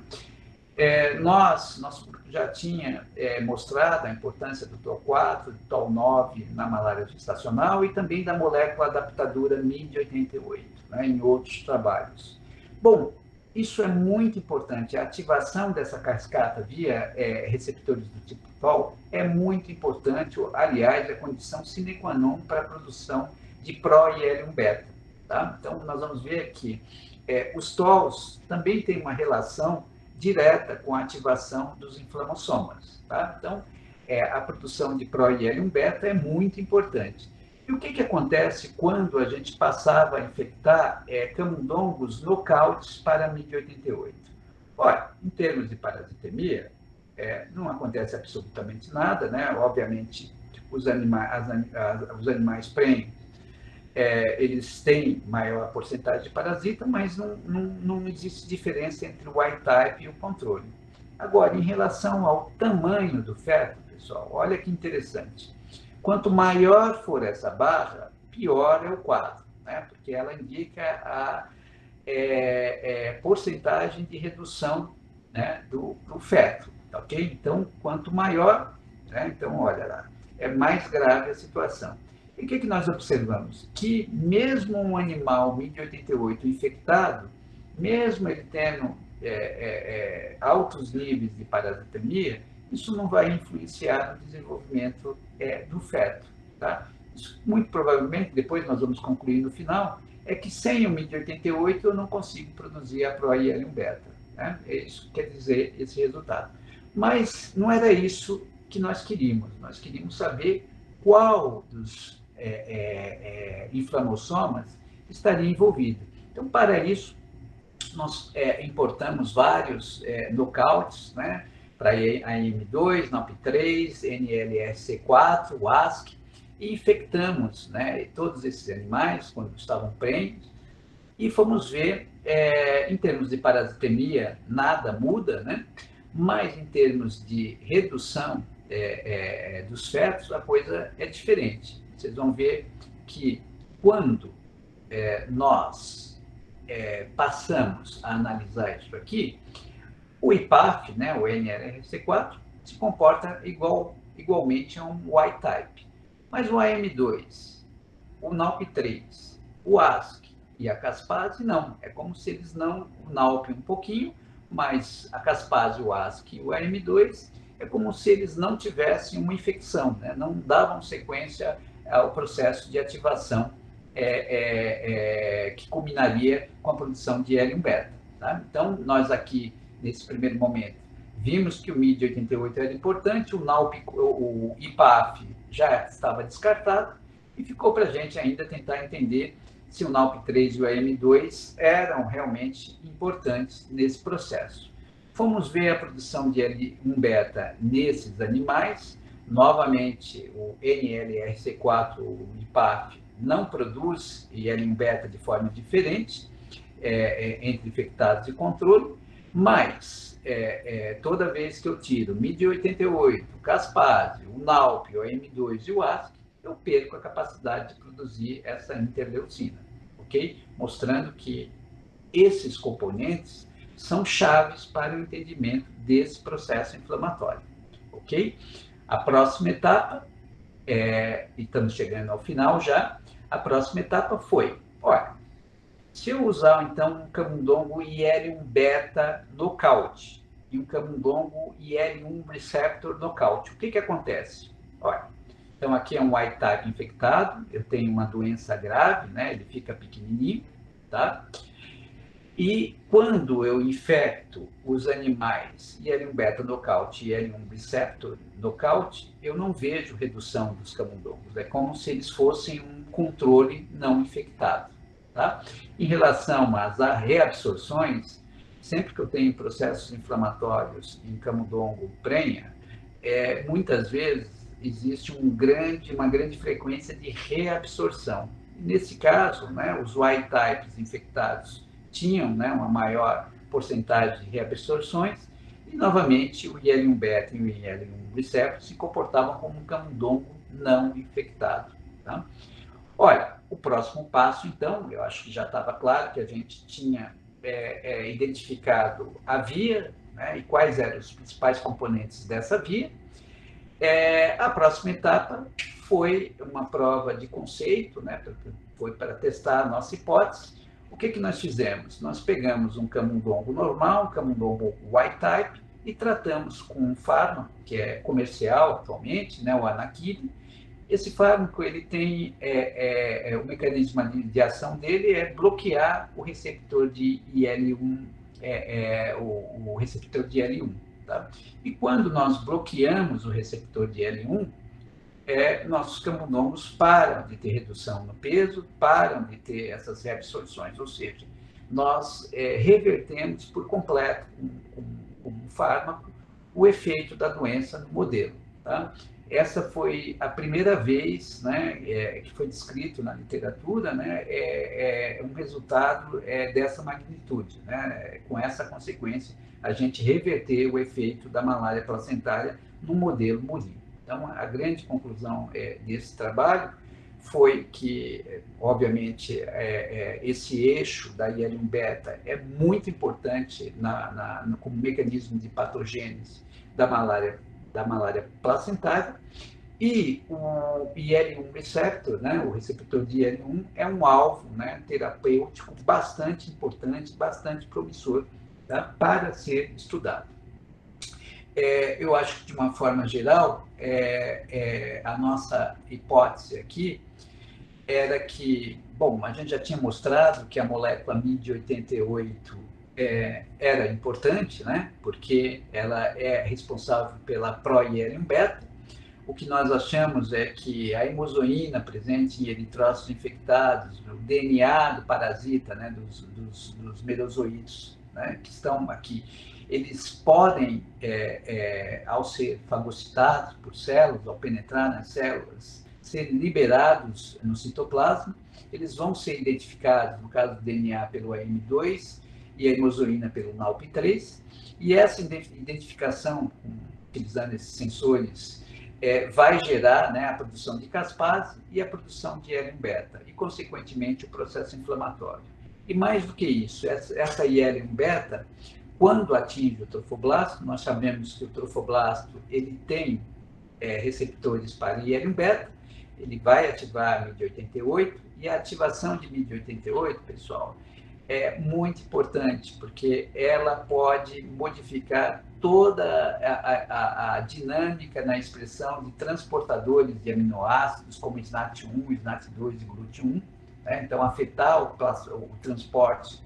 Nosso grupo já tinha mostrado a importância do TOL4, do TOL9 na malária gestacional e também da molécula adaptadora MID88, né, em outros trabalhos. Bom, isso é muito importante. A ativação dessa cascata via receptores do tipo TOL é muito importante, aliás, é condição sine qua non para a produção de pró-IL-1 beta. Tá? Então, nós vamos ver aqui, os TOLs também têm uma relação direta com a ativação dos inflamossomas. Tá? Então, a produção de pró-IL-1 beta é muito importante. E o que acontece quando a gente passava a infectar camundongos nocautes para MID88? Olha, em termos de parasitemia, não acontece absolutamente nada, né? Obviamente, os animais prenhes, eles têm maior porcentagem de parasita, mas não existe diferença entre o wild type e o controle. Agora, em relação ao tamanho do feto, pessoal, olha que interessante. Quanto maior for essa barra, pior é o quadro, né? Porque ela indica a porcentagem de redução, né, do feto, ok? Então, quanto maior, né? Então, olha lá, é mais grave a situação. E o que nós observamos? Que mesmo um animal MID88 infectado, mesmo ele tendo altos níveis de parasitemia, isso não vai influenciar no desenvolvimento do feto. Tá? Isso, muito provavelmente, depois nós vamos concluir no final, é que sem o MID88 eu não consigo produzir a pró-IL-1 beta. Né? Isso quer dizer esse resultado. Mas não era isso que nós queríamos saber qual dos inflamossomas estaria envolvido. Então, para isso, nós importamos vários nocautes, né, para AM2, NOP3, NLRC4, WASC, e infectamos, né, todos esses animais quando estavam prenhes, e fomos ver, em termos de parasitemia, nada muda, né, mas em termos de redução dos fetos, a coisa é diferente. Vocês vão ver que quando nós passamos a analisar isso aqui, o IPAF, né, o NLRC4, se comporta igualmente a um Y-type. Mas o AM2, o NALP3, o ASC e a caspase, não. É como se eles não, o NALP um pouquinho, mas a caspase, o ASC e o AM2, é como se eles não tivessem uma infecção, né? Não davam sequência ao processo de ativação que culminaria com a produção de L1-beta. Tá? Então, nós aqui, nesse primeiro momento, vimos que o MID88 era importante, o IPAF já estava descartado, e ficou para a gente ainda tentar entender se o NALP3 e o AM2 eram realmente importantes nesse processo. Fomos ver a produção de L1-beta nesses animais. Novamente, o NLRC4, o IPAF, não produz L1-beta de forma diferente entre infectados e controle, mas toda vez que eu tiro MID88, caspase, o NALP, o AM2 e o ASC, eu perco a capacidade de produzir essa interleucina, ok? Mostrando que esses componentes são chaves para o entendimento desse processo inflamatório, ok? A próxima etapa, e estamos chegando ao final já, a próxima etapa foi, olha, se eu usar então um camundongo IL-1-beta knockout e um camundongo IL-1 receptor knockout, o que acontece? Olha, então aqui é um Y-type infectado, eu tenho uma doença grave, né? Ele fica pequenininho, tá? E quando eu infecto os animais IL-1-beta knockout e IL-1 receptor knockout, eu não vejo redução dos camundongos. É como se eles fossem um controle não infectado. Tá? Em relação às reabsorções, sempre que eu tenho processos inflamatórios em camundongo prenha, muitas vezes existe uma grande frequência de reabsorção. Nesse caso, né, os Y-types infectados tinham, né, uma maior porcentagem de reabsorções, e novamente o IL-1-beta e o IL-1 receptor se comportavam como um camundongo não infectado. Tá? Olha, o próximo passo, então, eu acho que já estava claro que a gente tinha identificado a via, né, e quais eram os principais componentes dessa via. A próxima etapa foi uma prova de conceito, né, foi para testar a nossa hipótese. O que nós fizemos? Nós pegamos um camundongo normal, um camundongo Y-type, e tratamos com um fármaco que é comercial atualmente, né, o Anaquile. Esse fármaco, ele tem, o mecanismo de ação dele é bloquear o receptor de IL-1, o receptor de IL-1. Tá? E quando nós bloqueamos o receptor de IL-1, nossos camundongos param de ter redução no peso, param de ter essas reabsorções, ou seja, nós revertemos por completo, com o fármaco, o efeito da doença no modelo. Tá? Essa foi a primeira vez, né, que foi descrito na literatura, né, um resultado dessa magnitude, né, com essa consequência, a gente reverter o efeito da malária placentária no modelo murim. Então, a grande conclusão desse trabalho foi que, obviamente, esse eixo da IL-1-beta é muito importante como mecanismo de patogênese da malária placentária, e o IL-1 receptor, né, o receptor de IL-1, é um alvo, né, terapêutico bastante importante, bastante promissor, tá, para ser estudado. Eu acho que, de uma forma geral, a nossa hipótese aqui era que, bom, a gente já tinha mostrado que a molécula MID88 era importante, né? Porque ela é responsável pela pró-IL-1 beta. O que nós achamos é que a hemozoína presente em eritrócitos infectados, o DNA do parasita, né, dos merozoítos, né, que estão aqui, eles podem, ao ser fagocitados por células, ao penetrar nas células, ser liberados no citoplasma. Eles vão ser identificados, no caso do DNA, pelo AM2 e a hemozoína pelo NALP3. E essa identificação, utilizando esses sensores, vai gerar, né, a produção de caspase e a produção de IL-1 beta, e, consequentemente, o processo inflamatório. E mais do que isso, essa IL-1 beta, quando atinge o trofoblasto, nós sabemos que o trofoblasto ele tem receptores para IL-1 beta, ele vai ativar a MID88, e a ativação de MID88, pessoal, é muito importante, porque ela pode modificar toda a dinâmica na expressão de transportadores de aminoácidos, como SNAT1, SNAT2 e GLUT1, né? Então, afetar o transporte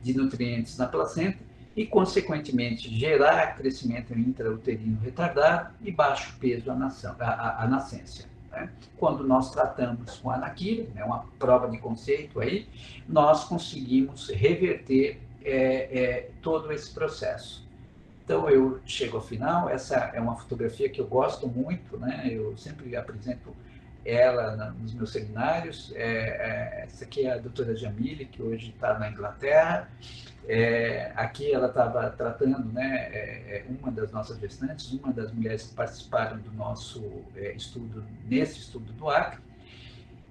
de nutrientes na placenta e, consequentemente, gerar crescimento intrauterino retardado e baixo peso à nascência. Né? Quando nós tratamos com a anaquila, né, uma prova de conceito aí, nós conseguimos reverter todo esse processo. Então, eu chego ao final. Essa é uma fotografia que eu gosto muito, né? Eu sempre apresento ela nos meus seminários. Essa aqui é a doutora Jamile, que hoje está na Inglaterra. Aqui ela estava tratando, né, uma das nossas gestantes, uma das mulheres que participaram do nosso estudo, nesse estudo do Acre.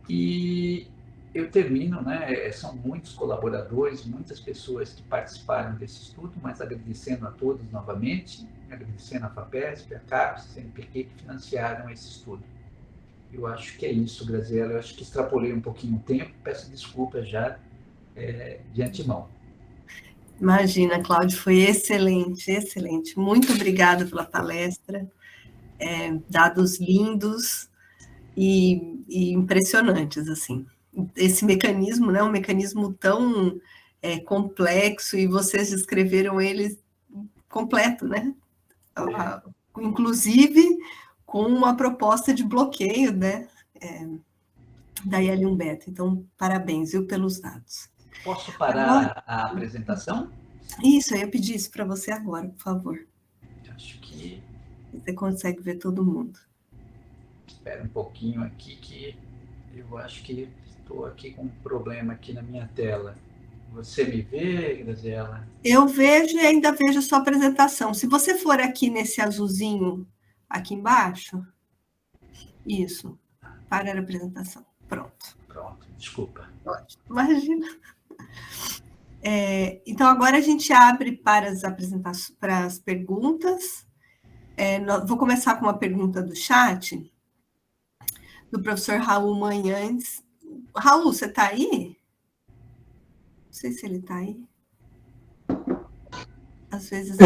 E eu termino, né, são muitos colaboradores, muitas pessoas que participaram desse estudo, mas agradecendo a todos novamente, agradecendo a FAPESP, a CAPES, a CNPq, que financiaram esse estudo. Eu acho que é isso, Graziela. Eu acho que extrapolei um pouquinho o tempo, peço desculpas já de antemão. Imagina, Cláudio, foi excelente, excelente. Muito obrigada pela palestra, dados lindos e impressionantes, assim. Esse mecanismo, né, um mecanismo tão complexo, e vocês descreveram ele completo, né? Inclusive com uma proposta de bloqueio, né, da IL-1 beta. Então, parabéns, viu, pelos dados. Posso parar a apresentação? Isso, eu ia pedir isso para você agora, por favor. Acho que... Você consegue ver todo mundo. Espera um pouquinho aqui, que eu acho que estou aqui com um problema aqui na minha tela. Você me vê, Graziela? Eu vejo e ainda vejo a sua apresentação. Se você for aqui nesse azulzinho aqui embaixo, isso, para a apresentação. Pronto. Pronto, desculpa. Ótimo. Imagina. Então, agora a gente abre para as apresentações, para as perguntas. Vou começar com uma pergunta do chat, do professor Raul Manhães. Raul, você está aí? Não sei se ele está aí. Às vezes...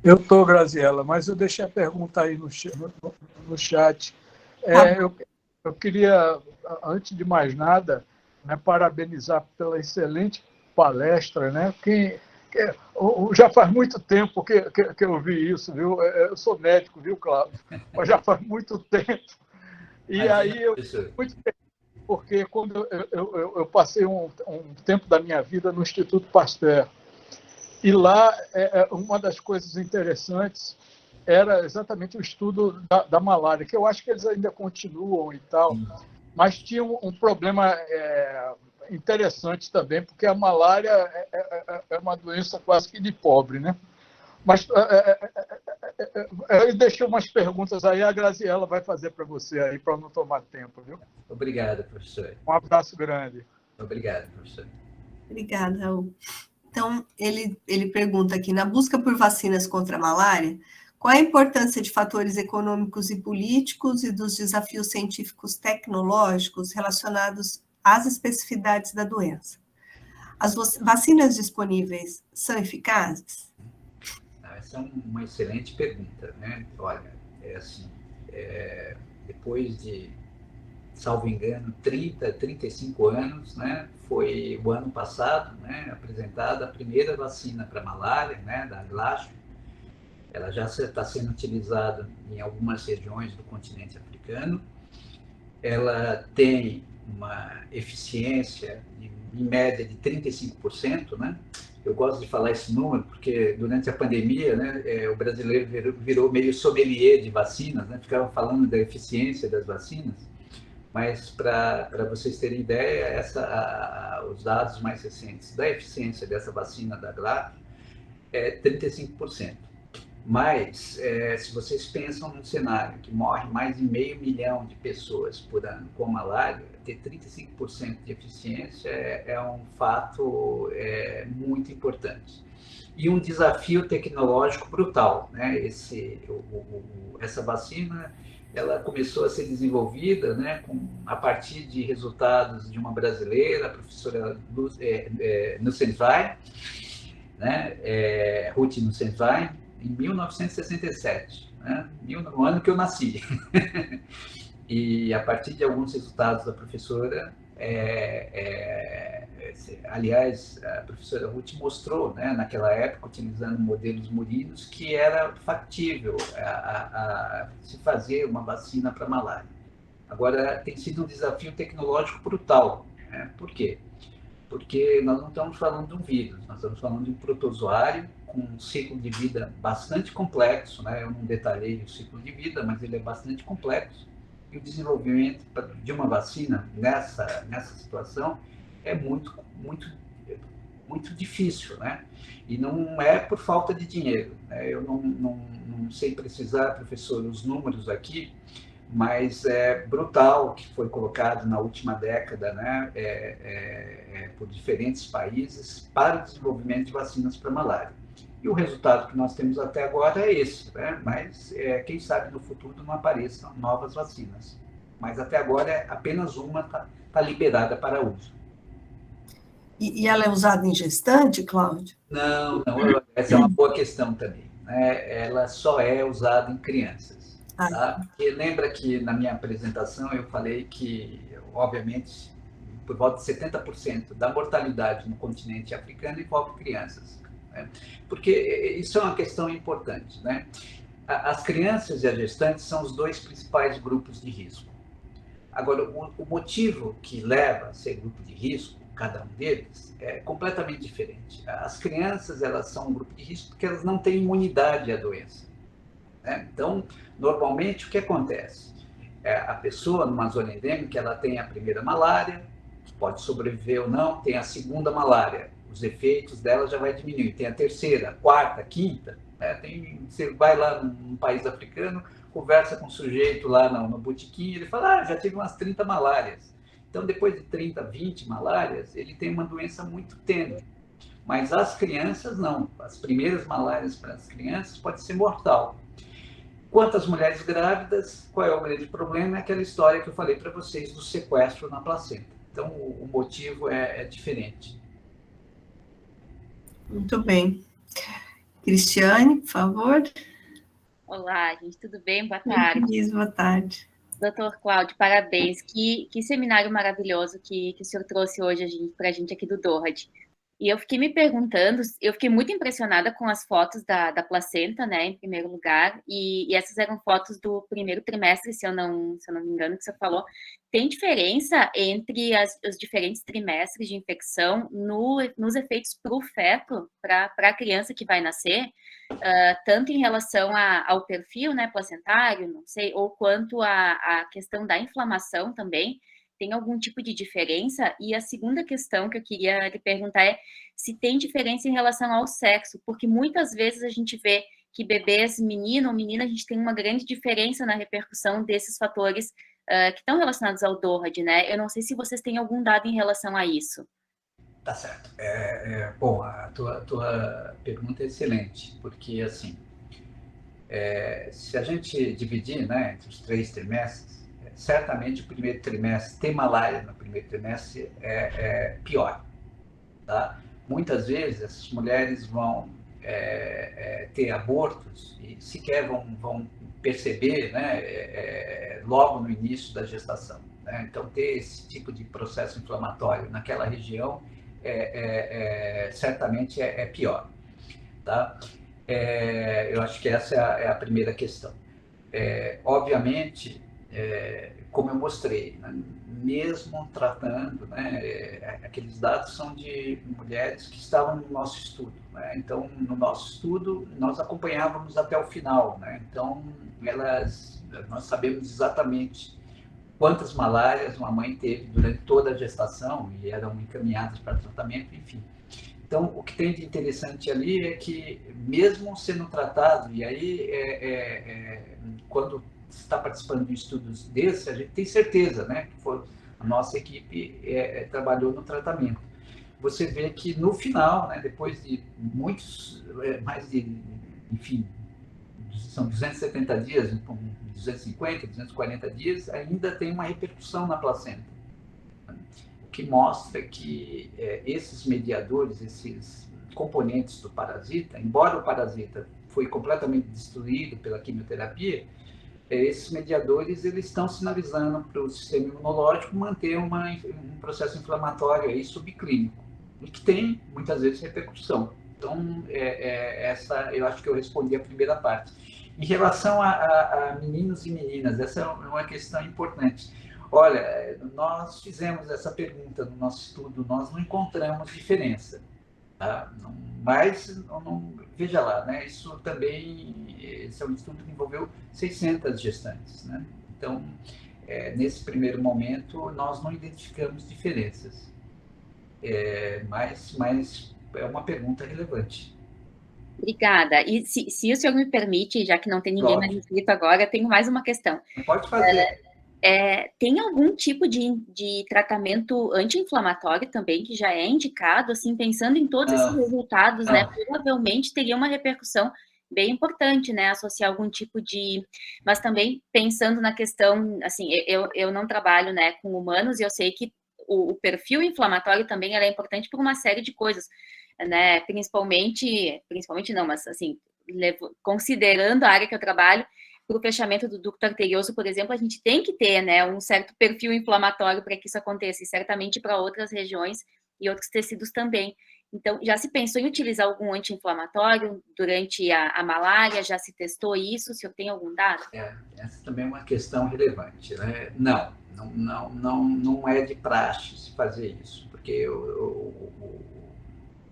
Eu estou, Graziela, mas eu deixei a pergunta aí no chat. Eu queria, antes de mais nada, né, parabenizar pela excelente palestra, né? Já faz muito tempo que eu vi isso, viu? Eu sou médico, viu, Cláudio? Mas já faz muito tempo. E aí, muito tempo, porque quando eu passei um tempo da minha vida no Instituto Pasteur, e lá uma das coisas interessantes era exatamente o estudo da malária, que eu acho que eles ainda continuam e tal, mas tinha um problema interessante também, porque a malária é uma doença quase que de pobre, né? Mas eu deixei umas perguntas aí, a Graziela vai fazer para você aí, para não tomar tempo, viu? Obrigado, professor. Um abraço grande. Obrigado, professor. Obrigada, Raul. Então, ele pergunta aqui, na busca por vacinas contra a malária, qual a importância de fatores econômicos e políticos e dos desafios científicos tecnológicos relacionados às especificidades da doença? As vacinas disponíveis são eficazes? Essa é uma excelente pergunta, né? Olha, depois de, salvo engano, 35 anos, né, foi o ano passado, né, apresentada a primeira vacina para malária, né, da Glaxo. Ela já está sendo utilizada em algumas regiões do continente africano. Ela tem uma eficiência em média de 35%, né? Eu gosto de falar esse número porque durante a pandemia, né, o brasileiro virou meio sommelier de vacinas, né? Ficava falando da eficiência das vacinas, mas para vocês terem ideia, os dados mais recentes da eficiência dessa vacina da Glaxo é 35%. Mas, se vocês pensam num cenário que morre mais de 500 mil de pessoas por ano com malária, ter 35% de eficiência é um fato muito importante. E um desafio tecnológico brutal, né? Essa vacina, ela começou a ser desenvolvida, né, a partir de resultados de uma brasileira, a professora Nussenswein, né, Ruth Nussenswein, em 1967, né? No ano que eu nasci. E a partir de alguns resultados da professora, aliás, a professora Ruth mostrou, né, naquela época, utilizando modelos murinos, que era factível se fazer uma vacina para malária. Agora, tem sido um desafio tecnológico brutal, né? Por quê? Porque nós não estamos falando de um vírus, nós estamos falando de um protozoário com um ciclo de vida bastante complexo, né? Eu não detalhei o ciclo de vida, mas ele é bastante complexo. E o desenvolvimento de uma vacina nessa situação é muito difícil, né? E não é por falta de dinheiro, né? Eu não sei precisar, professor, os números aqui, mas é brutal o que foi colocado na última década, né, por diferentes países para o desenvolvimento de vacinas para malária. E o resultado que nós temos até agora é esse, né? Mas quem sabe no futuro não apareçam novas vacinas. Mas até agora apenas uma está liberada para uso. E ela é usada em gestante, Cláudio? Não, essa é uma boa questão também, né? Ela só é usada em crianças. Tá? Porque lembra que na minha apresentação eu falei que, obviamente, por volta de 70% da mortalidade no continente africano envolve crianças, né? Porque isso é uma questão importante, né? As crianças e as gestantes são os dois principais grupos de risco. Agora, o motivo que leva a ser grupo de risco, cada um deles, é completamente diferente. As crianças, elas são um grupo de risco porque elas não têm imunidade à doença. Então, normalmente, o que acontece? A pessoa, numa zona endêmica, ela tem a primeira malária, pode sobreviver ou não, tem a segunda malária, os efeitos dela já vai diminuir, tem a terceira, quarta, quinta, né? Você vai lá num país africano, conversa com um sujeito lá no botequim, ele fala, já tive umas 30 malárias. Então, depois de 30, 20 malárias, ele tem uma doença muito tênue. Mas as crianças, não. As primeiras malárias para as crianças pode ser mortal. Quanto às mulheres grávidas, qual é o grande problema? É aquela história que eu falei para vocês do sequestro na placenta. Então, o motivo é diferente. Muito bem. Cristiane, por favor. Olá, gente, tudo bem? Boa tarde. Boa tarde. Doutor Cláudio, parabéns. Que seminário maravilhoso que o senhor trouxe hoje para a gente aqui do DORAD. E eu fiquei me perguntando, eu fiquei muito impressionada com as fotos da placenta, né, em primeiro lugar, e essas eram fotos do primeiro trimestre, se eu não me engano, que você falou. Tem diferença entre os diferentes trimestres de infecção nos efeitos para o feto, para a criança que vai nascer, tanto em relação ao perfil, né, placentário, não sei, ou quanto à questão da inflamação também? Tem algum tipo de diferença? E a segunda questão que eu queria lhe perguntar é se tem diferença em relação ao sexo, porque muitas vezes a gente vê que bebês, menino ou menina, a gente tem uma grande diferença na repercussão desses fatores que estão relacionados ao DORAD, né? Eu não sei se vocês têm algum dado em relação a isso. Tá certo. Bom, a tua pergunta é excelente, porque, assim, se a gente dividir, né, entre os 3 trimestres, certamente o primeiro trimestre, ter malária no primeiro trimestre é pior. Tá? Muitas vezes essas mulheres vão ter abortos e sequer vão perceber, né, logo no início da gestação. né? Então, ter esse tipo de processo inflamatório naquela região certamente é pior, tá? Eu acho que essa é a primeira questão. Obviamente, como eu mostrei, né, mesmo tratando, né, aqueles dados são de mulheres que estavam no nosso estudo, né? Então, no nosso estudo, nós acompanhávamos até o final, né? Então, nós sabemos exatamente quantas malárias uma mãe teve durante toda a gestação e eram encaminhadas para tratamento, enfim. Então, o que tem de interessante ali é que, mesmo sendo tratado, e aí, quando está participando de estudos desses, a gente tem certeza, né, que a nossa equipe trabalhou no tratamento. Você vê que, no final, né, depois de muitos, enfim, são 270 dias, 250, 240 dias, ainda tem uma repercussão na placenta, que mostra que esses mediadores, esses componentes do parasita, embora o parasita foi completamente destruído pela quimioterapia, esses mediadores eles estão sinalizando para o sistema imunológico manter um processo inflamatório aí subclínico, e que tem, muitas vezes, repercussão. Então, essa eu acho que eu respondi a primeira parte. Em relação a meninos e meninas, essa é uma questão importante. Olha, nós fizemos essa pergunta no nosso estudo, nós não encontramos diferença, tá? Mas, veja lá, né? Esse é um estudo que envolveu 600 gestantes, né? Então, nesse primeiro momento, nós não identificamos diferenças, mas é uma pergunta relevante. Obrigada. E se o senhor me permite, já que não tem ninguém mais inscrito agora, eu tenho mais uma questão. Pode fazer. Tem algum tipo de tratamento anti-inflamatório também que já é indicado, assim, pensando em todos esses resultados, né? Provavelmente teria uma repercussão bem importante, né? Associar algum tipo de... Mas também pensando na questão, assim, eu não trabalho, né, com humanos e eu sei que o perfil inflamatório também é importante por uma série de coisas, né? Principalmente não, mas assim, considerando a área que eu trabalho, para o fechamento do ducto arterioso, por exemplo, a gente tem que ter, né, um certo perfil inflamatório para que isso aconteça, e certamente para outras regiões e outros tecidos também. Então, já se pensou em utilizar algum anti-inflamatório durante a malária? Já se testou isso? O senhor tem algum dado? Essa também é uma questão relevante, né? Não é de praxe se fazer isso, porque o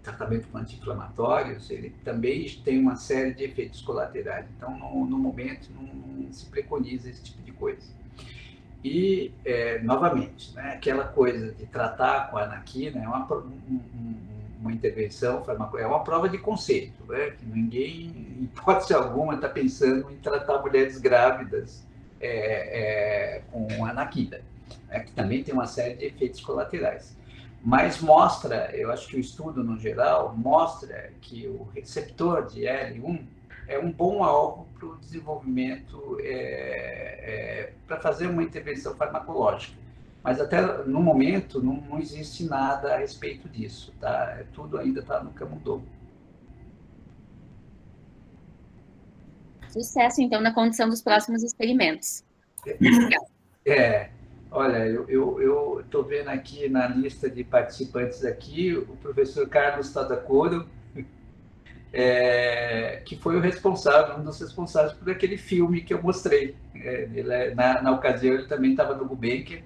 tratamento com anti-inflamatórios, ele também tem uma série de efeitos colaterais. Então, no momento, não se preconiza esse tipo de coisa. E, novamente, né, aquela coisa de tratar com a anaquina é uma intervenção farmacológica, é uma prova de conceito, né, que ninguém, em hipótese alguma, está pensando em tratar mulheres grávidas com anaquina, né, que também tem uma série de efeitos colaterais. Mas mostra, eu acho que o estudo, no geral, mostra que o receptor de L1 é um bom alvo para o desenvolvimento, para fazer uma intervenção farmacológica. Mas até no momento não existe nada a respeito disso, tá? Tudo ainda está no camundongo. Sucesso, então, na condução dos próximos experimentos. Olha, eu estou vendo aqui na lista de participantes aqui o professor Carlos Tadacoro, que foi um dos responsáveis por aquele filme que eu mostrei. Na ocasião, ele também estava no Gulbenkian.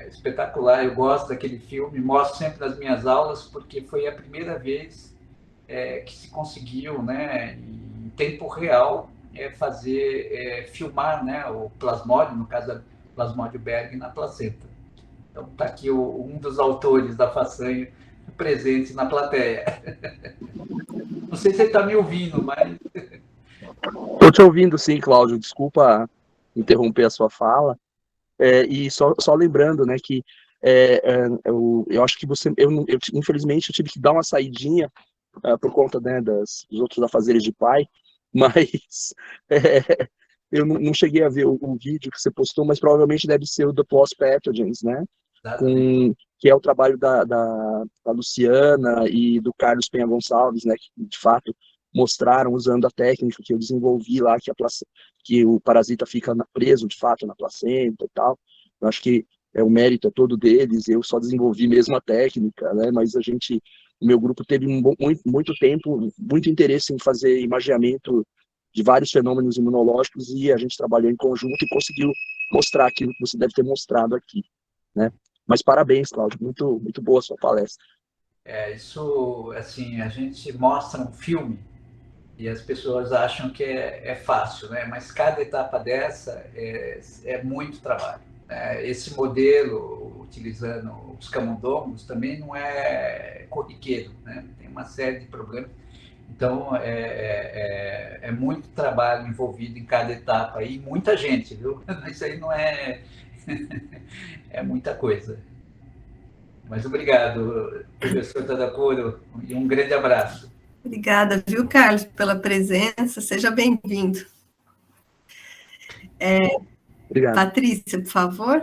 Espetacular, eu gosto daquele filme, mostro sempre nas minhas aulas, porque foi a primeira vez que se conseguiu, né, em tempo real, filmar, né, o plasmódio, no caso da Plasmódio Berg, na placenta. Então, está aqui um dos autores da façanha presente na plateia. Não sei se você está me ouvindo, mas... Estou te ouvindo, sim, Cláudio. Desculpa interromper a sua fala. E só lembrando, né, que eu acho que infelizmente, eu tive que dar uma saidinha por conta, né, dos outros afazeres de pai, mas eu não cheguei a ver o vídeo que você postou, mas provavelmente deve ser o The Plus Pathogens, né? Que é o trabalho da Luciana e do Carlos Penha Gonçalves, né? Que de fato mostraram, usando a técnica que eu desenvolvi lá, que o parasita fica preso de fato na placenta e tal. Eu acho que o mérito é todo deles, eu só desenvolvi mesmo a técnica, né? Mas o meu grupo teve muito tempo, muito interesse em fazer imageamento de vários fenômenos imunológicos e a gente trabalhou em conjunto e conseguiu mostrar aquilo que você deve ter mostrado aqui, né? Mas parabéns, Cláudio, muito boa a sua palestra. Isso, assim, a gente mostra um filme e as pessoas acham que é fácil, né? Mas cada etapa dessa é muito trabalho. Esse modelo, utilizando os camundongos, também não é corriqueiro, né? Tem uma série de problemas. Então, é muito trabalho envolvido em cada etapa e muita gente, viu? Isso aí não é... é muita coisa. Mas obrigado, professor Tadakuro, e um grande abraço. Obrigada, viu, Carlos, pela presença. Seja bem-vindo. Obrigado. Patrícia, por favor.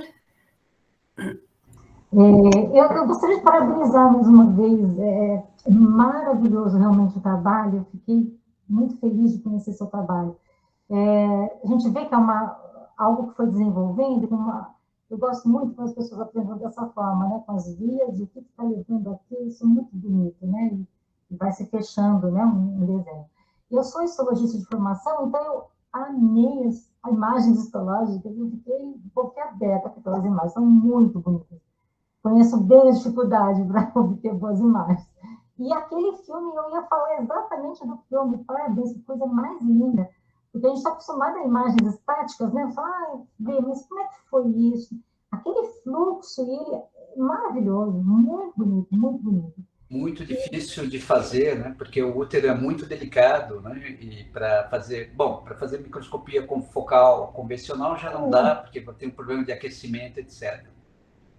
Eu gostaria de parabenizar mais uma vez. É maravilhoso realmente o trabalho. Eu fiquei muito feliz de conhecer seu trabalho. A gente vê que é algo que foi desenvolvendo. Eu gosto muito quando as pessoas aprendem dessa forma, né? Com as vias, e o que está levando aqui, isso é muito bonito, né? E vai se fechando, né? Um desenho. Eu sou histologista de formação, então eu amei as imagens histológicas. Eu fiquei boquiaberta com aquelas imagens, são muito bonitas. Conheço bem a dificuldade para obter boas imagens. E aquele filme, eu ia falar exatamente do filme, parabéns, que coisa mais linda. Porque a gente está acostumado a imagens estáticas, né? Fala, mas como é que foi isso? Aquele fluxo, ele é maravilhoso, muito bonito, muito bonito. Muito difícil de fazer, né? Porque o útero é muito delicado, né? E para fazer microscopia focal convencional já não dá, porque tem um problema de aquecimento, etc.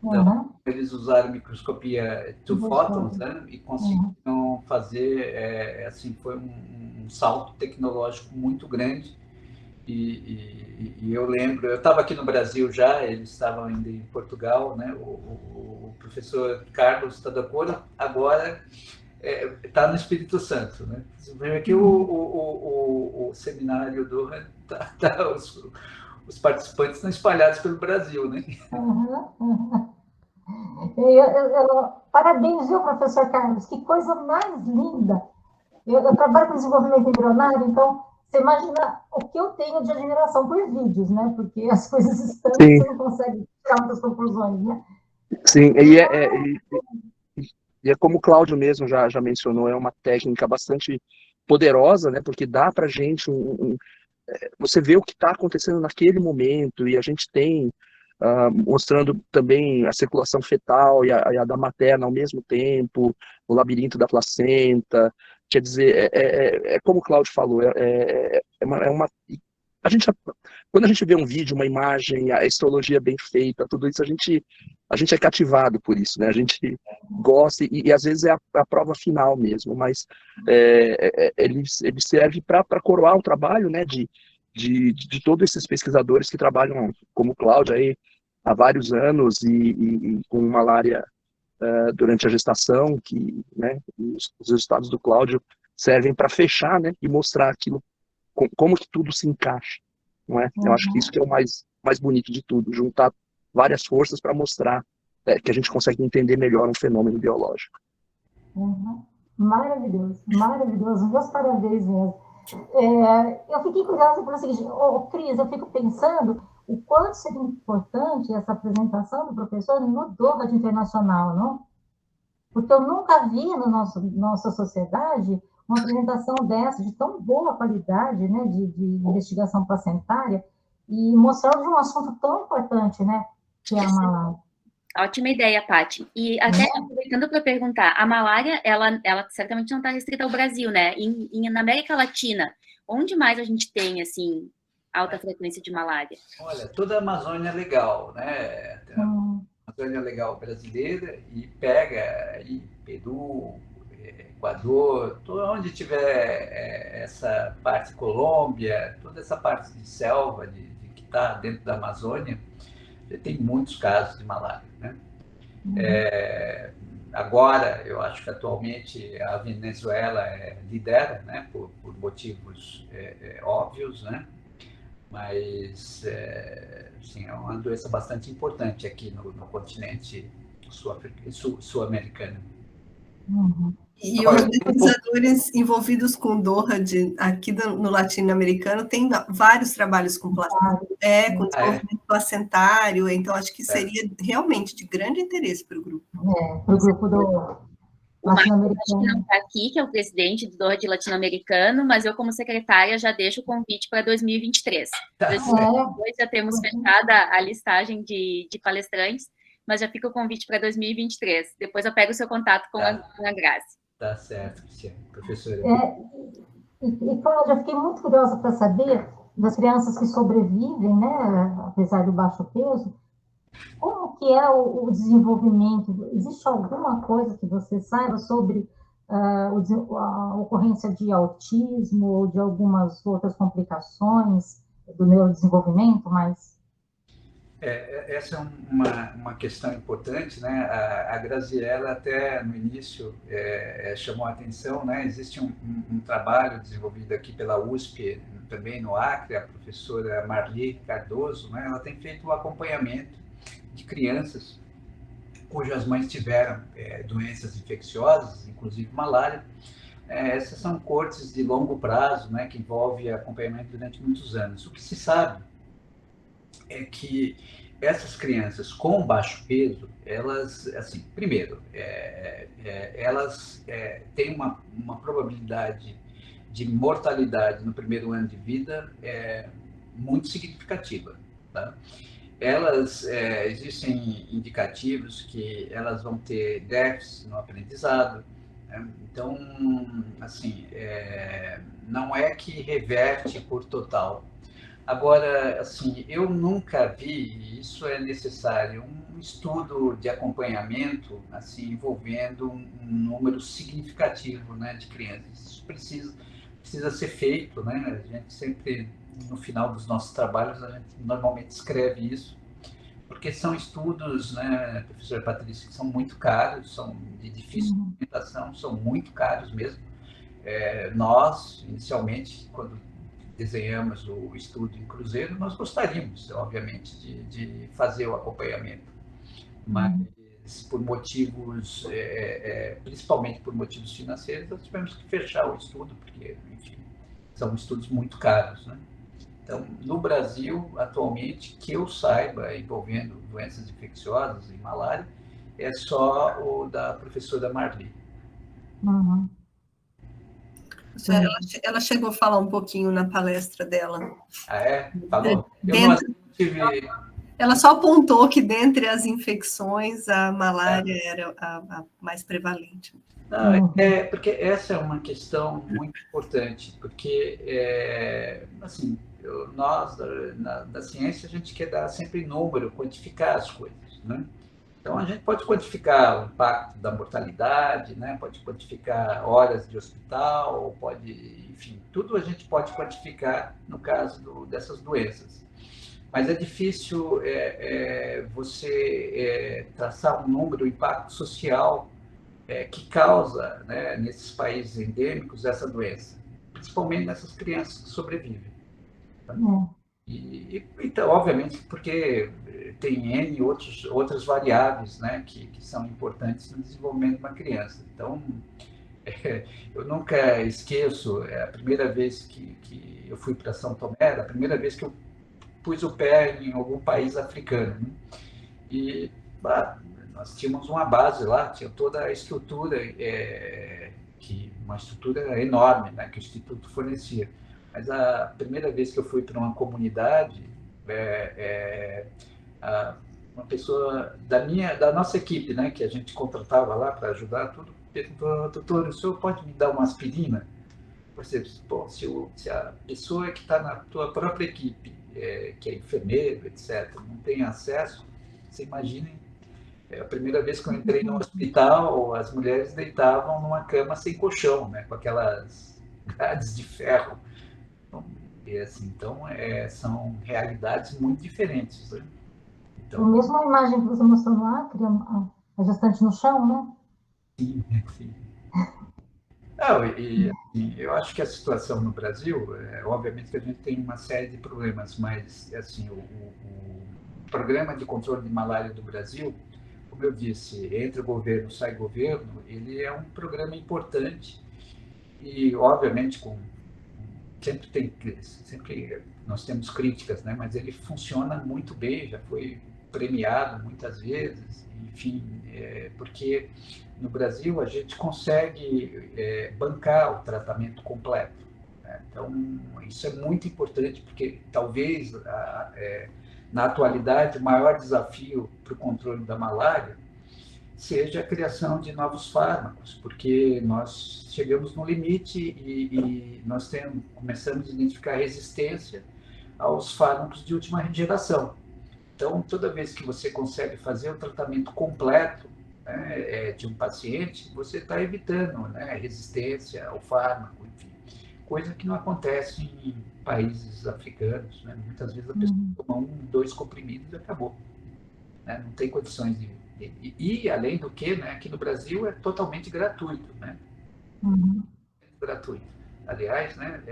Então, eles usaram microscopia two photons, né? E conseguiram fazer, assim, foi um salto tecnológico muito grande. E eu lembro, eu estava aqui no Brasil já, eles estavam ainda em Portugal, né? O professor Carlos Tadakura agora está no Espírito Santo, né? Você vê aqui o seminário do os participantes estão espalhados pelo Brasil, né? Parabéns, viu, professor Carlos? Que coisa mais linda! Eu trabalho com desenvolvimento embrionário, então você imagina o que eu tenho de admiração por vídeos, né? Porque as coisas estão, você não consegue tirar muitas conclusões, né? Sim, e é como o Cláudio mesmo já mencionou, é uma técnica bastante poderosa, né? Porque dá para a gente você vê o que está acontecendo naquele momento, e a gente tem mostrando também a circulação fetal e a da materna ao mesmo tempo, o labirinto da placenta. Quer dizer, como o Cláudio falou, quando a gente vê um vídeo, uma imagem, a histologia bem feita, tudo isso, a gente é cativado por isso, né? A gente gosta, e às vezes é a prova final mesmo, mas ele serve para coroar o trabalho, né, de todos esses pesquisadores que trabalham, como o Cláudio, aí, há vários anos, e com malária durante a gestação, que, né, os resultados do Cláudio servem para fechar, né, e mostrar aquilo, como que tudo se encaixa, não é? Eu acho que isso que é o mais bonito de tudo, juntar várias forças para mostrar que a gente consegue entender melhor um fenômeno biológico. Maravilhoso, maravilhoso, meus parabéns mesmo. Eu fiquei curiosa pelo seguinte, Cris, eu fico pensando o quanto seria importante essa apresentação do professor no Dohad Internacional, não? Porque eu nunca vi na nossa sociedade uma apresentação dessa, de tão boa qualidade, né, de investigação placentária, e mostrando de um assunto tão importante, né, que é a malária. Ótima ideia, Paty. E até aproveitando para perguntar, a malária, ela certamente não está restrita ao Brasil, né? Na América Latina, onde mais a gente tem, assim, alta frequência de malária? Olha, toda a Amazônia é legal, né? A Amazônia legal brasileira, e pega aí Peru, Equador, onde tiver essa parte Colômbia, toda essa parte de selva que está dentro da Amazônia, tem muitos casos de malária, né? Agora, eu acho que atualmente a Venezuela lidera, né, por motivos óbvios, né? mas assim, é uma doença bastante importante aqui no continente sul-americano. Uhum. E os pesquisadores envolvidos com Doha aqui no latino-americano têm vários trabalhos com placenta, com desenvolvimento placentário, então acho que seria realmente de grande interesse para o grupo. Para o grupo do latino-americano. Não está aqui, que é o presidente do Doha de latino-americano, mas eu, como secretária, já deixo o convite para 2023. 2022 já temos fechada a listagem de palestrantes, mas já fica o convite para 2023. Depois eu pego o seu contato com a Grazi. Tá certo, Cristiane. Professora. E Cláudia, eu fiquei muito curiosa para saber das crianças que sobrevivem, né, apesar do baixo peso, como que é o desenvolvimento? Existe alguma coisa que você saiba sobre a ocorrência de autismo ou de algumas outras complicações do neurodesenvolvimento, mas... Essa é uma questão importante, né? A Graziella até no início chamou a atenção, né? Existe um trabalho desenvolvido aqui pela USP, também no Acre, a professora Marli Cardoso, né? Ela tem feito o acompanhamento de crianças cujas mães tiveram doenças infecciosas, inclusive malária. Essas são cortes de longo prazo, né? Que envolve acompanhamento durante muitos anos. O que se sabe é que essas crianças com baixo peso, elas, assim, primeiro, elas têm uma probabilidade de mortalidade no primeiro ano de vida muito significativa, tá? Elas, existem indicativos que elas vão ter déficit no aprendizado, né? Então, assim, não é que reverte por total. Agora, assim, eu nunca vi, e isso é necessário, um estudo de acompanhamento assim, envolvendo um número significativo, né, de crianças. Isso precisa ser feito, né? A gente sempre, no final dos nossos trabalhos, a gente normalmente escreve isso, porque são estudos, né, professora Patrícia, que são muito caros, são de difícil implementação, são muito caros mesmo. Nós, inicialmente, quando desenhamos o estudo em Cruzeiro, nós gostaríamos, obviamente, de fazer o acompanhamento, mas por motivos, principalmente por motivos financeiros, nós tivemos que fechar o estudo, porque, enfim, são estudos muito caros, né? Então, no Brasil, atualmente, que eu saiba, envolvendo doenças infecciosas e malária, é só o da professora Marli. Uhum. Ela chegou a falar um pouquinho na palestra dela. Falou? Eu não tive... Ela só apontou que, dentre as infecções, a malária era a mais prevalente. Não, porque essa é uma questão muito importante, porque, assim, nós, da ciência, a gente quer dar sempre número, quantificar as coisas, né? Então, a gente pode quantificar o impacto da mortalidade, né? Pode quantificar horas de hospital, enfim, tudo a gente pode quantificar no caso dessas doenças. Mas é difícil você traçar um número, o impacto social que causa, né, nesses países endêmicos essa doença, principalmente nessas crianças que sobrevivem. Tá? Então, obviamente, porque tem N outras variáveis, né, que são importantes no desenvolvimento de uma criança. Então, eu nunca esqueço, a primeira vez que eu fui para São Tomé, a primeira vez que eu pus o pé em algum país africano, né? E nós tínhamos uma base lá, tinha toda a estrutura, uma estrutura enorme, né, que o Instituto fornecia. Mas a primeira vez que eu fui para uma comunidade, uma pessoa da nossa equipe, né, que a gente contratava lá para ajudar tudo, perguntou: doutor, o senhor pode me dar uma aspirina? Você, bom, se a pessoa que está na tua própria equipe, que é enfermeiro, etc., não tem acesso, você imagina, a primeira vez que eu entrei no hospital, as mulheres deitavam numa cama sem colchão, né, com aquelas grades de ferro. Então, são realidades muito diferentes, né? Então, a mesma imagem que você mostrou no Acre, a gestante no chão, né? Sim, sim. Não, assim, eu acho que a situação no Brasil, obviamente que a gente tem uma série de problemas, mas assim, o programa de controle de malária do Brasil, como eu disse, entre governo, sai governo, ele é um programa importante e, obviamente, sempre nós temos críticas, né? Mas ele funciona muito bem, já foi premiado muitas vezes, enfim, porque no Brasil a gente consegue bancar o tratamento completo, né? Então, isso é muito importante, porque talvez, na atualidade, o maior desafio para o controle da malária seja a criação de novos fármacos, porque nós chegamos no limite e nós começamos a identificar resistência aos fármacos de última geração. Então, toda vez que você consegue fazer o tratamento completo, né, de um paciente, você está evitando, né, resistência ao fármaco, enfim, coisa que não acontece em países africanos, né? Muitas vezes a pessoa toma 1, 2 comprimidos e acabou, né? Não tem condições de... E, além do que, né, aqui no Brasil é totalmente gratuito, né? Gratuito. Aliás, né,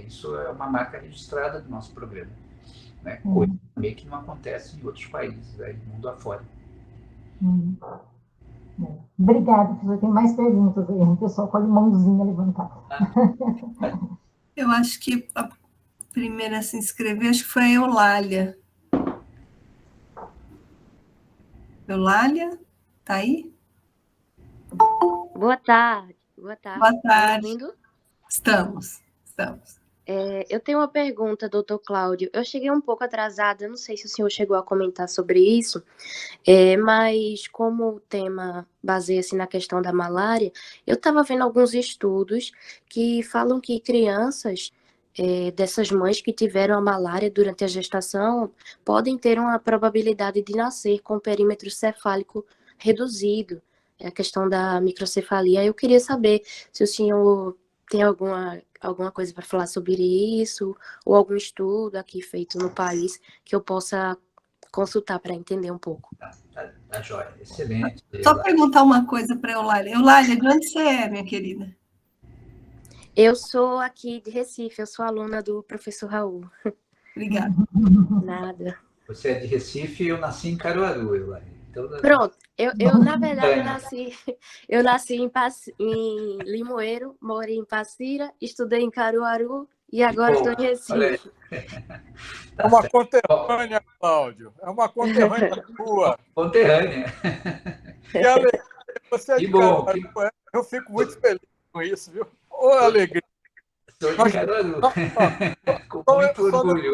isso é uma marca registrada do nosso programa, né? Coisa também que não acontece em outros países, né, mundo afora. Obrigada, professor. Tem mais perguntas aí, o pessoal com a mãozinha levantada. Eu acho que a primeira a se inscrever, acho que foi a Eulália. Eulália, tá aí? Boa tarde. Boa tarde. Boa tarde. Tá me ouvindo? Estamos. Eu tenho uma pergunta, doutor Cláudio. Eu cheguei um pouco atrasada, não sei se o senhor chegou a comentar sobre isso, mas como o tema baseia-se na questão da malária, eu estava vendo alguns estudos que falam que crianças dessas mães que tiveram a malária durante a gestação podem ter uma probabilidade de nascer com o perímetro cefálico reduzido, a questão da microcefalia. Eu queria saber se o senhor tem alguma coisa para falar sobre isso, ou algum estudo aqui feito no país que eu possa consultar para entender um pouco. Tá jóia, excelente. Só perguntar uma coisa para a Eulália. Eulália, de onde você é, minha querida? Eu sou aqui de Recife, eu sou aluna do professor Raul. Obrigada. Nada. Você é de Recife e eu nasci em Caruaru, Eulália. Então, pronto, eu na verdade eu nasci em Limoeiro, morei em Passira, estudei em Caruaru e agora estou em Recife. É uma conterrânea, Cláudio. É uma conterrânea tua. Conterrânea. Que alegria. Você é de bom, Caruaru. Eu fico muito feliz com isso, viu? Ô, alegria. Sou de Caruaru. Com muito orgulho.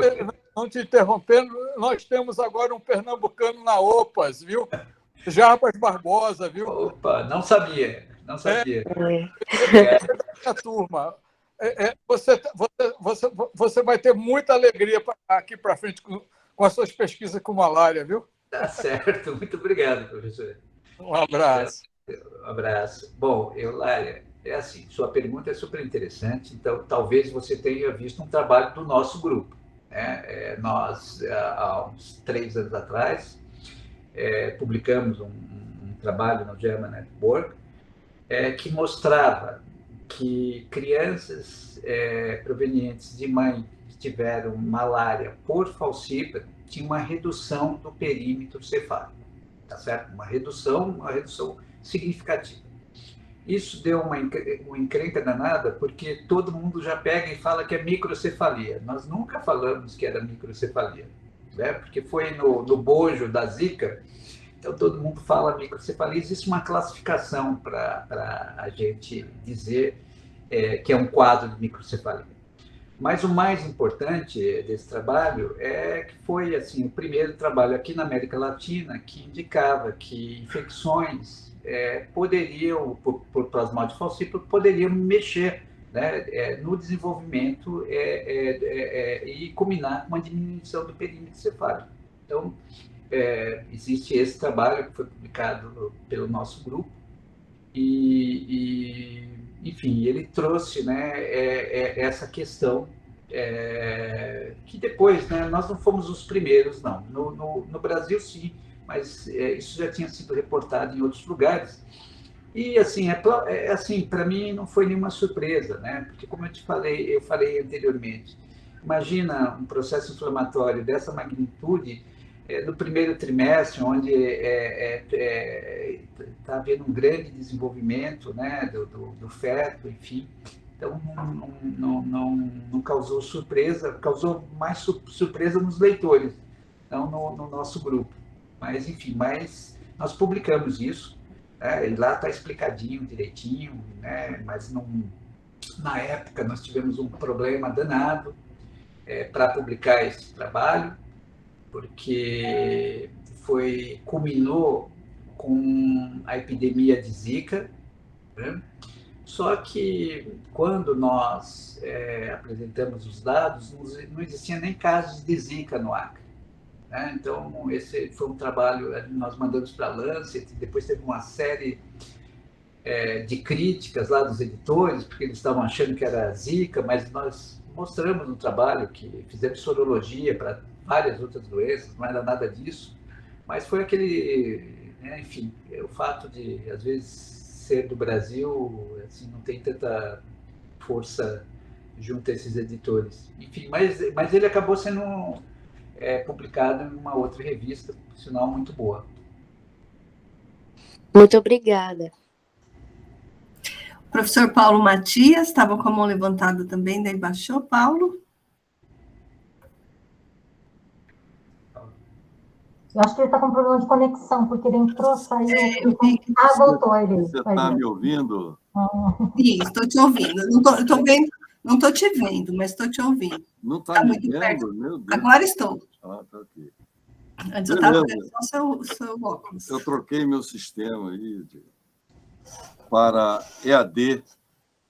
Não te interrompendo, nós temos agora um pernambucano na OPAS, viu? Jarbas Barbosa, viu? Opa, não sabia. A turma. Você vai ter muita alegria aqui para frente com as suas pesquisas com malária, viu? Tá certo. Muito obrigado, professor. Um abraço. Um abraço. Bom, Eulália, assim, sua pergunta é super interessante, então talvez você tenha visto um trabalho do nosso grupo, né? Nós, há uns 3 anos atrás, publicamos um trabalho no German Network que mostrava que crianças provenientes de mãe que tiveram malária por falcíparo tinham uma redução do perímetro cefálico, tá certo? Uma redução significativa. Isso deu uma encrenca danada, porque todo mundo já pega e fala que é microcefalia. Nós nunca falamos que era microcefalia, né? Porque foi no bojo da Zika, então todo mundo fala microcefalia. Existe uma classificação para a gente dizer que é um quadro de microcefalia. Mas o mais importante desse trabalho é que foi assim, o primeiro trabalho aqui na América Latina que indicava que infecções poderiam, por plasmódio falcíparo, poderiam mexer, né, no desenvolvimento e culminar com uma diminuição do perímetro cefálico. Então, existe esse trabalho que foi publicado pelo nosso grupo enfim, ele trouxe, né, essa questão que depois, né, nós não fomos os primeiros, não. No Brasil, sim, mas isso já tinha sido reportado em outros lugares, E assim, assim, para mim não foi nenhuma surpresa, né? Porque como eu falei anteriormente, imagina um processo inflamatório dessa magnitude no primeiro trimestre, onde está havendo um grande desenvolvimento, né, do feto, enfim. Então não causou surpresa, causou mais surpresa nos leitores, não no nosso grupo. Mas enfim, nós publicamos isso. E lá está explicadinho, direitinho, né? Mas na época nós tivemos um problema danado para publicar esse trabalho, porque culminou com a epidemia de Zika, né? Só que quando nós apresentamos os dados, não existia nem casos de Zika no Acre. Né? Então, esse foi um trabalho, nós mandamos para a Lancet, depois teve uma série de críticas lá dos editores, porque eles estavam achando que era Zika, mas nós mostramos no trabalho que fizemos sorologia para várias outras doenças, não era nada disso, mas foi aquele, né, enfim, o fato de, às vezes, ser do Brasil, assim, não tem tanta força junto a esses editores. Enfim, mas ele acabou sendo publicado em uma outra revista, por sinal muito boa. Muito obrigada. O professor Paulo Matias estava com a mão levantada também, daí baixou. Paulo? Eu acho que ele está com problema de conexão, porque ele entrou, saiu. Voltou ele. Você está me ouvindo? Sim, estou te ouvindo. Não estou te vendo, mas estou te ouvindo. Não está me muito vendo? perto. Meu Deus. Agora estou. Ah, tá aqui. Antes eu estava vendo só seu óculos. Eu troquei meu sistema aí para EAD.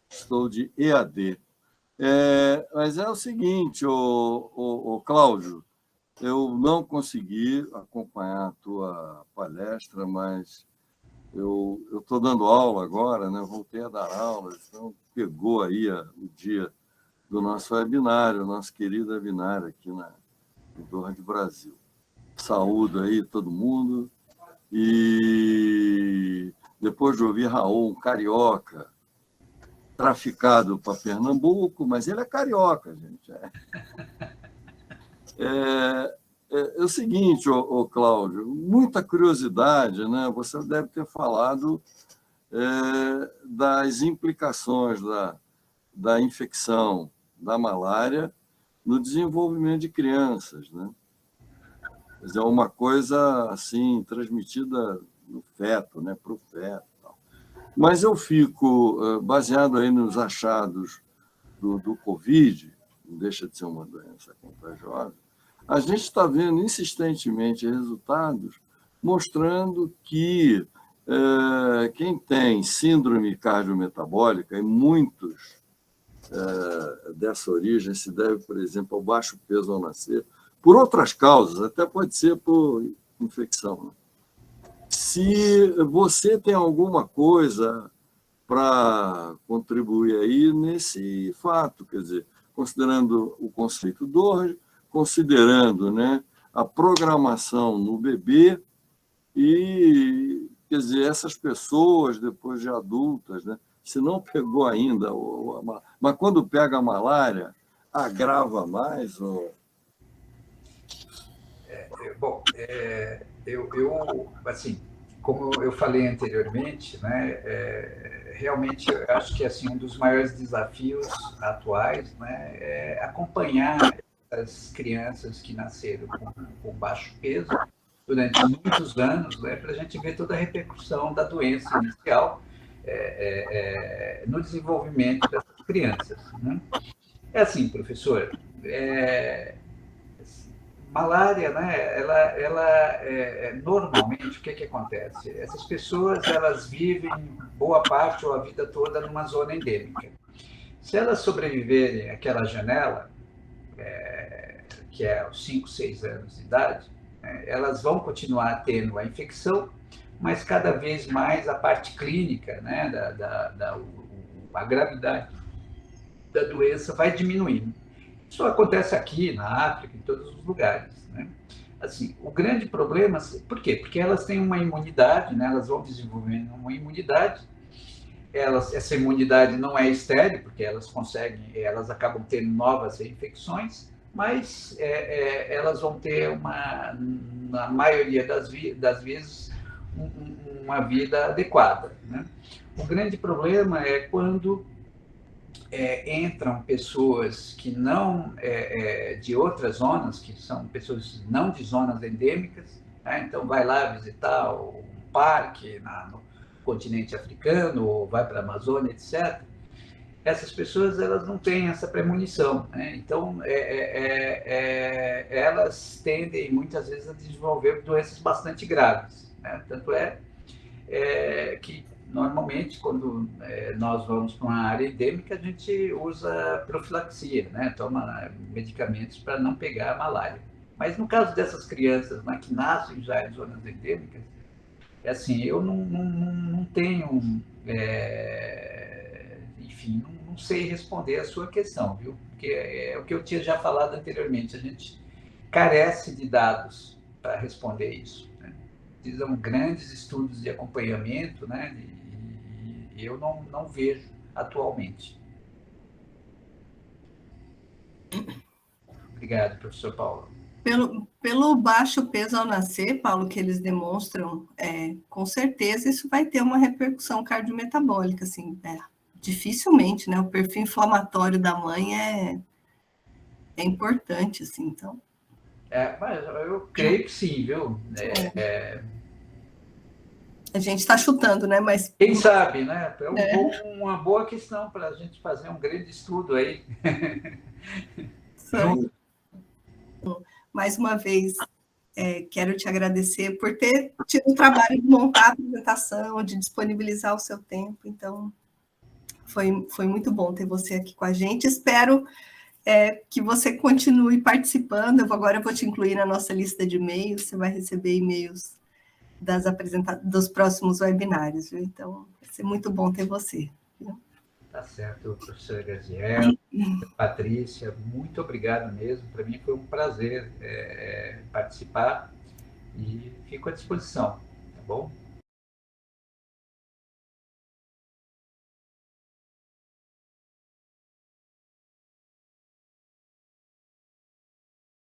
Estou de EAD. Mas é o seguinte, o Cláudio, eu não consegui acompanhar a tua palestra, mas eu estou dando aula agora, né? Voltei a dar aula, então pegou aí o dia do nosso webinário, nosso querido webinário aqui no Dohad Brasil. Saúdo aí todo mundo. E depois de ouvir Raul, um carioca, traficado para Pernambuco, mas ele é carioca, gente. É o seguinte, Cláudio, muita curiosidade, né? Você deve ter falado das implicações da infecção da malária no desenvolvimento de crianças, né? Quer dizer, uma coisa assim transmitida no feto, né? Para o feto. Mas eu fico, baseado aí nos achados do Covid, não deixa de ser uma doença contagiosa, a gente está vendo insistentemente resultados mostrando que quem tem síndrome cardiometabólica, e muitos dessa origem se deve, por exemplo, ao baixo peso ao nascer, por outras causas, até pode ser por infecção, né? Se você tem alguma coisa para contribuir aí nesse fato, quer dizer, considerando o conceito Dohad, considerando, né, a programação no bebê e, quer dizer, essas pessoas, depois de adultas, né, se não pegou ainda, mas quando pega a malária, agrava mais? Ou... Bom, assim, como eu falei anteriormente, né, realmente eu acho que assim, um dos maiores desafios atuais, né, é acompanhar as crianças que nasceram com baixo peso durante muitos anos, né, para a gente ver toda a repercussão da doença inicial no desenvolvimento dessas crianças, né? É assim, professor, malária, né, normalmente, o que acontece? Essas pessoas, elas vivem boa parte ou a vida toda numa zona endêmica. Se elas sobreviverem àquela janela, que é aos 5, 6 anos de idade, elas vão continuar tendo a infecção, mas cada vez mais a parte clínica, né, a gravidade da doença vai diminuindo. Isso acontece aqui, na África, em todos os lugares, né? assim, o grande problema, por quê? Porque elas têm uma imunidade, né? Elas vão desenvolvendo uma imunidade. Essa imunidade não é estéril, porque elas acabam tendo novas infecções, mas elas vão ter na maioria das vezes, uma vida adequada, né? O grande problema é quando entram pessoas que não de outras zonas, que são pessoas não de zonas endêmicas, né? Então vai lá visitar um parque no continente africano, ou vai para a Amazônia, etc. Essas pessoas elas não têm essa premonição, né? Então elas tendem muitas vezes a desenvolver doenças bastante graves, né? Tanto que normalmente quando nós vamos para uma área endêmica a gente usa profilaxia, né? Toma medicamentos para não pegar a malária. Mas no caso dessas crianças, né, que nascem já em zonas endêmicas, assim, eu não tenho, enfim, não sei responder a sua questão, viu? Porque é o que eu tinha já falado anteriormente, a gente carece de dados para responder isso, né? Precisam grandes estudos de acompanhamento, né? E eu não vejo atualmente. Obrigado, professor Paulo. Pelo baixo peso ao nascer, Paulo, que eles demonstram, com certeza isso vai ter uma repercussão cardiometabólica, assim, dificilmente, né? O perfil inflamatório da mãe é importante, assim, então. Mas eu creio que sim, viu? A gente está chutando, né? Mas quem sabe, né? Uma boa questão para a gente fazer um grande estudo aí. Mais uma vez, quero te agradecer por ter tido o trabalho de montar a apresentação, de disponibilizar o seu tempo. Então, foi muito bom ter você aqui com a gente. Espero que você continue participando. Agora eu vou te incluir na nossa lista de e-mails. Você vai receber e-mails dos próximos webinários, viu? Então, vai ser muito bom ter você. Viu? Tá certo, professora Graziella, Patrícia, muito obrigado mesmo. Para mim foi um prazer participar e fico à disposição, tá bom?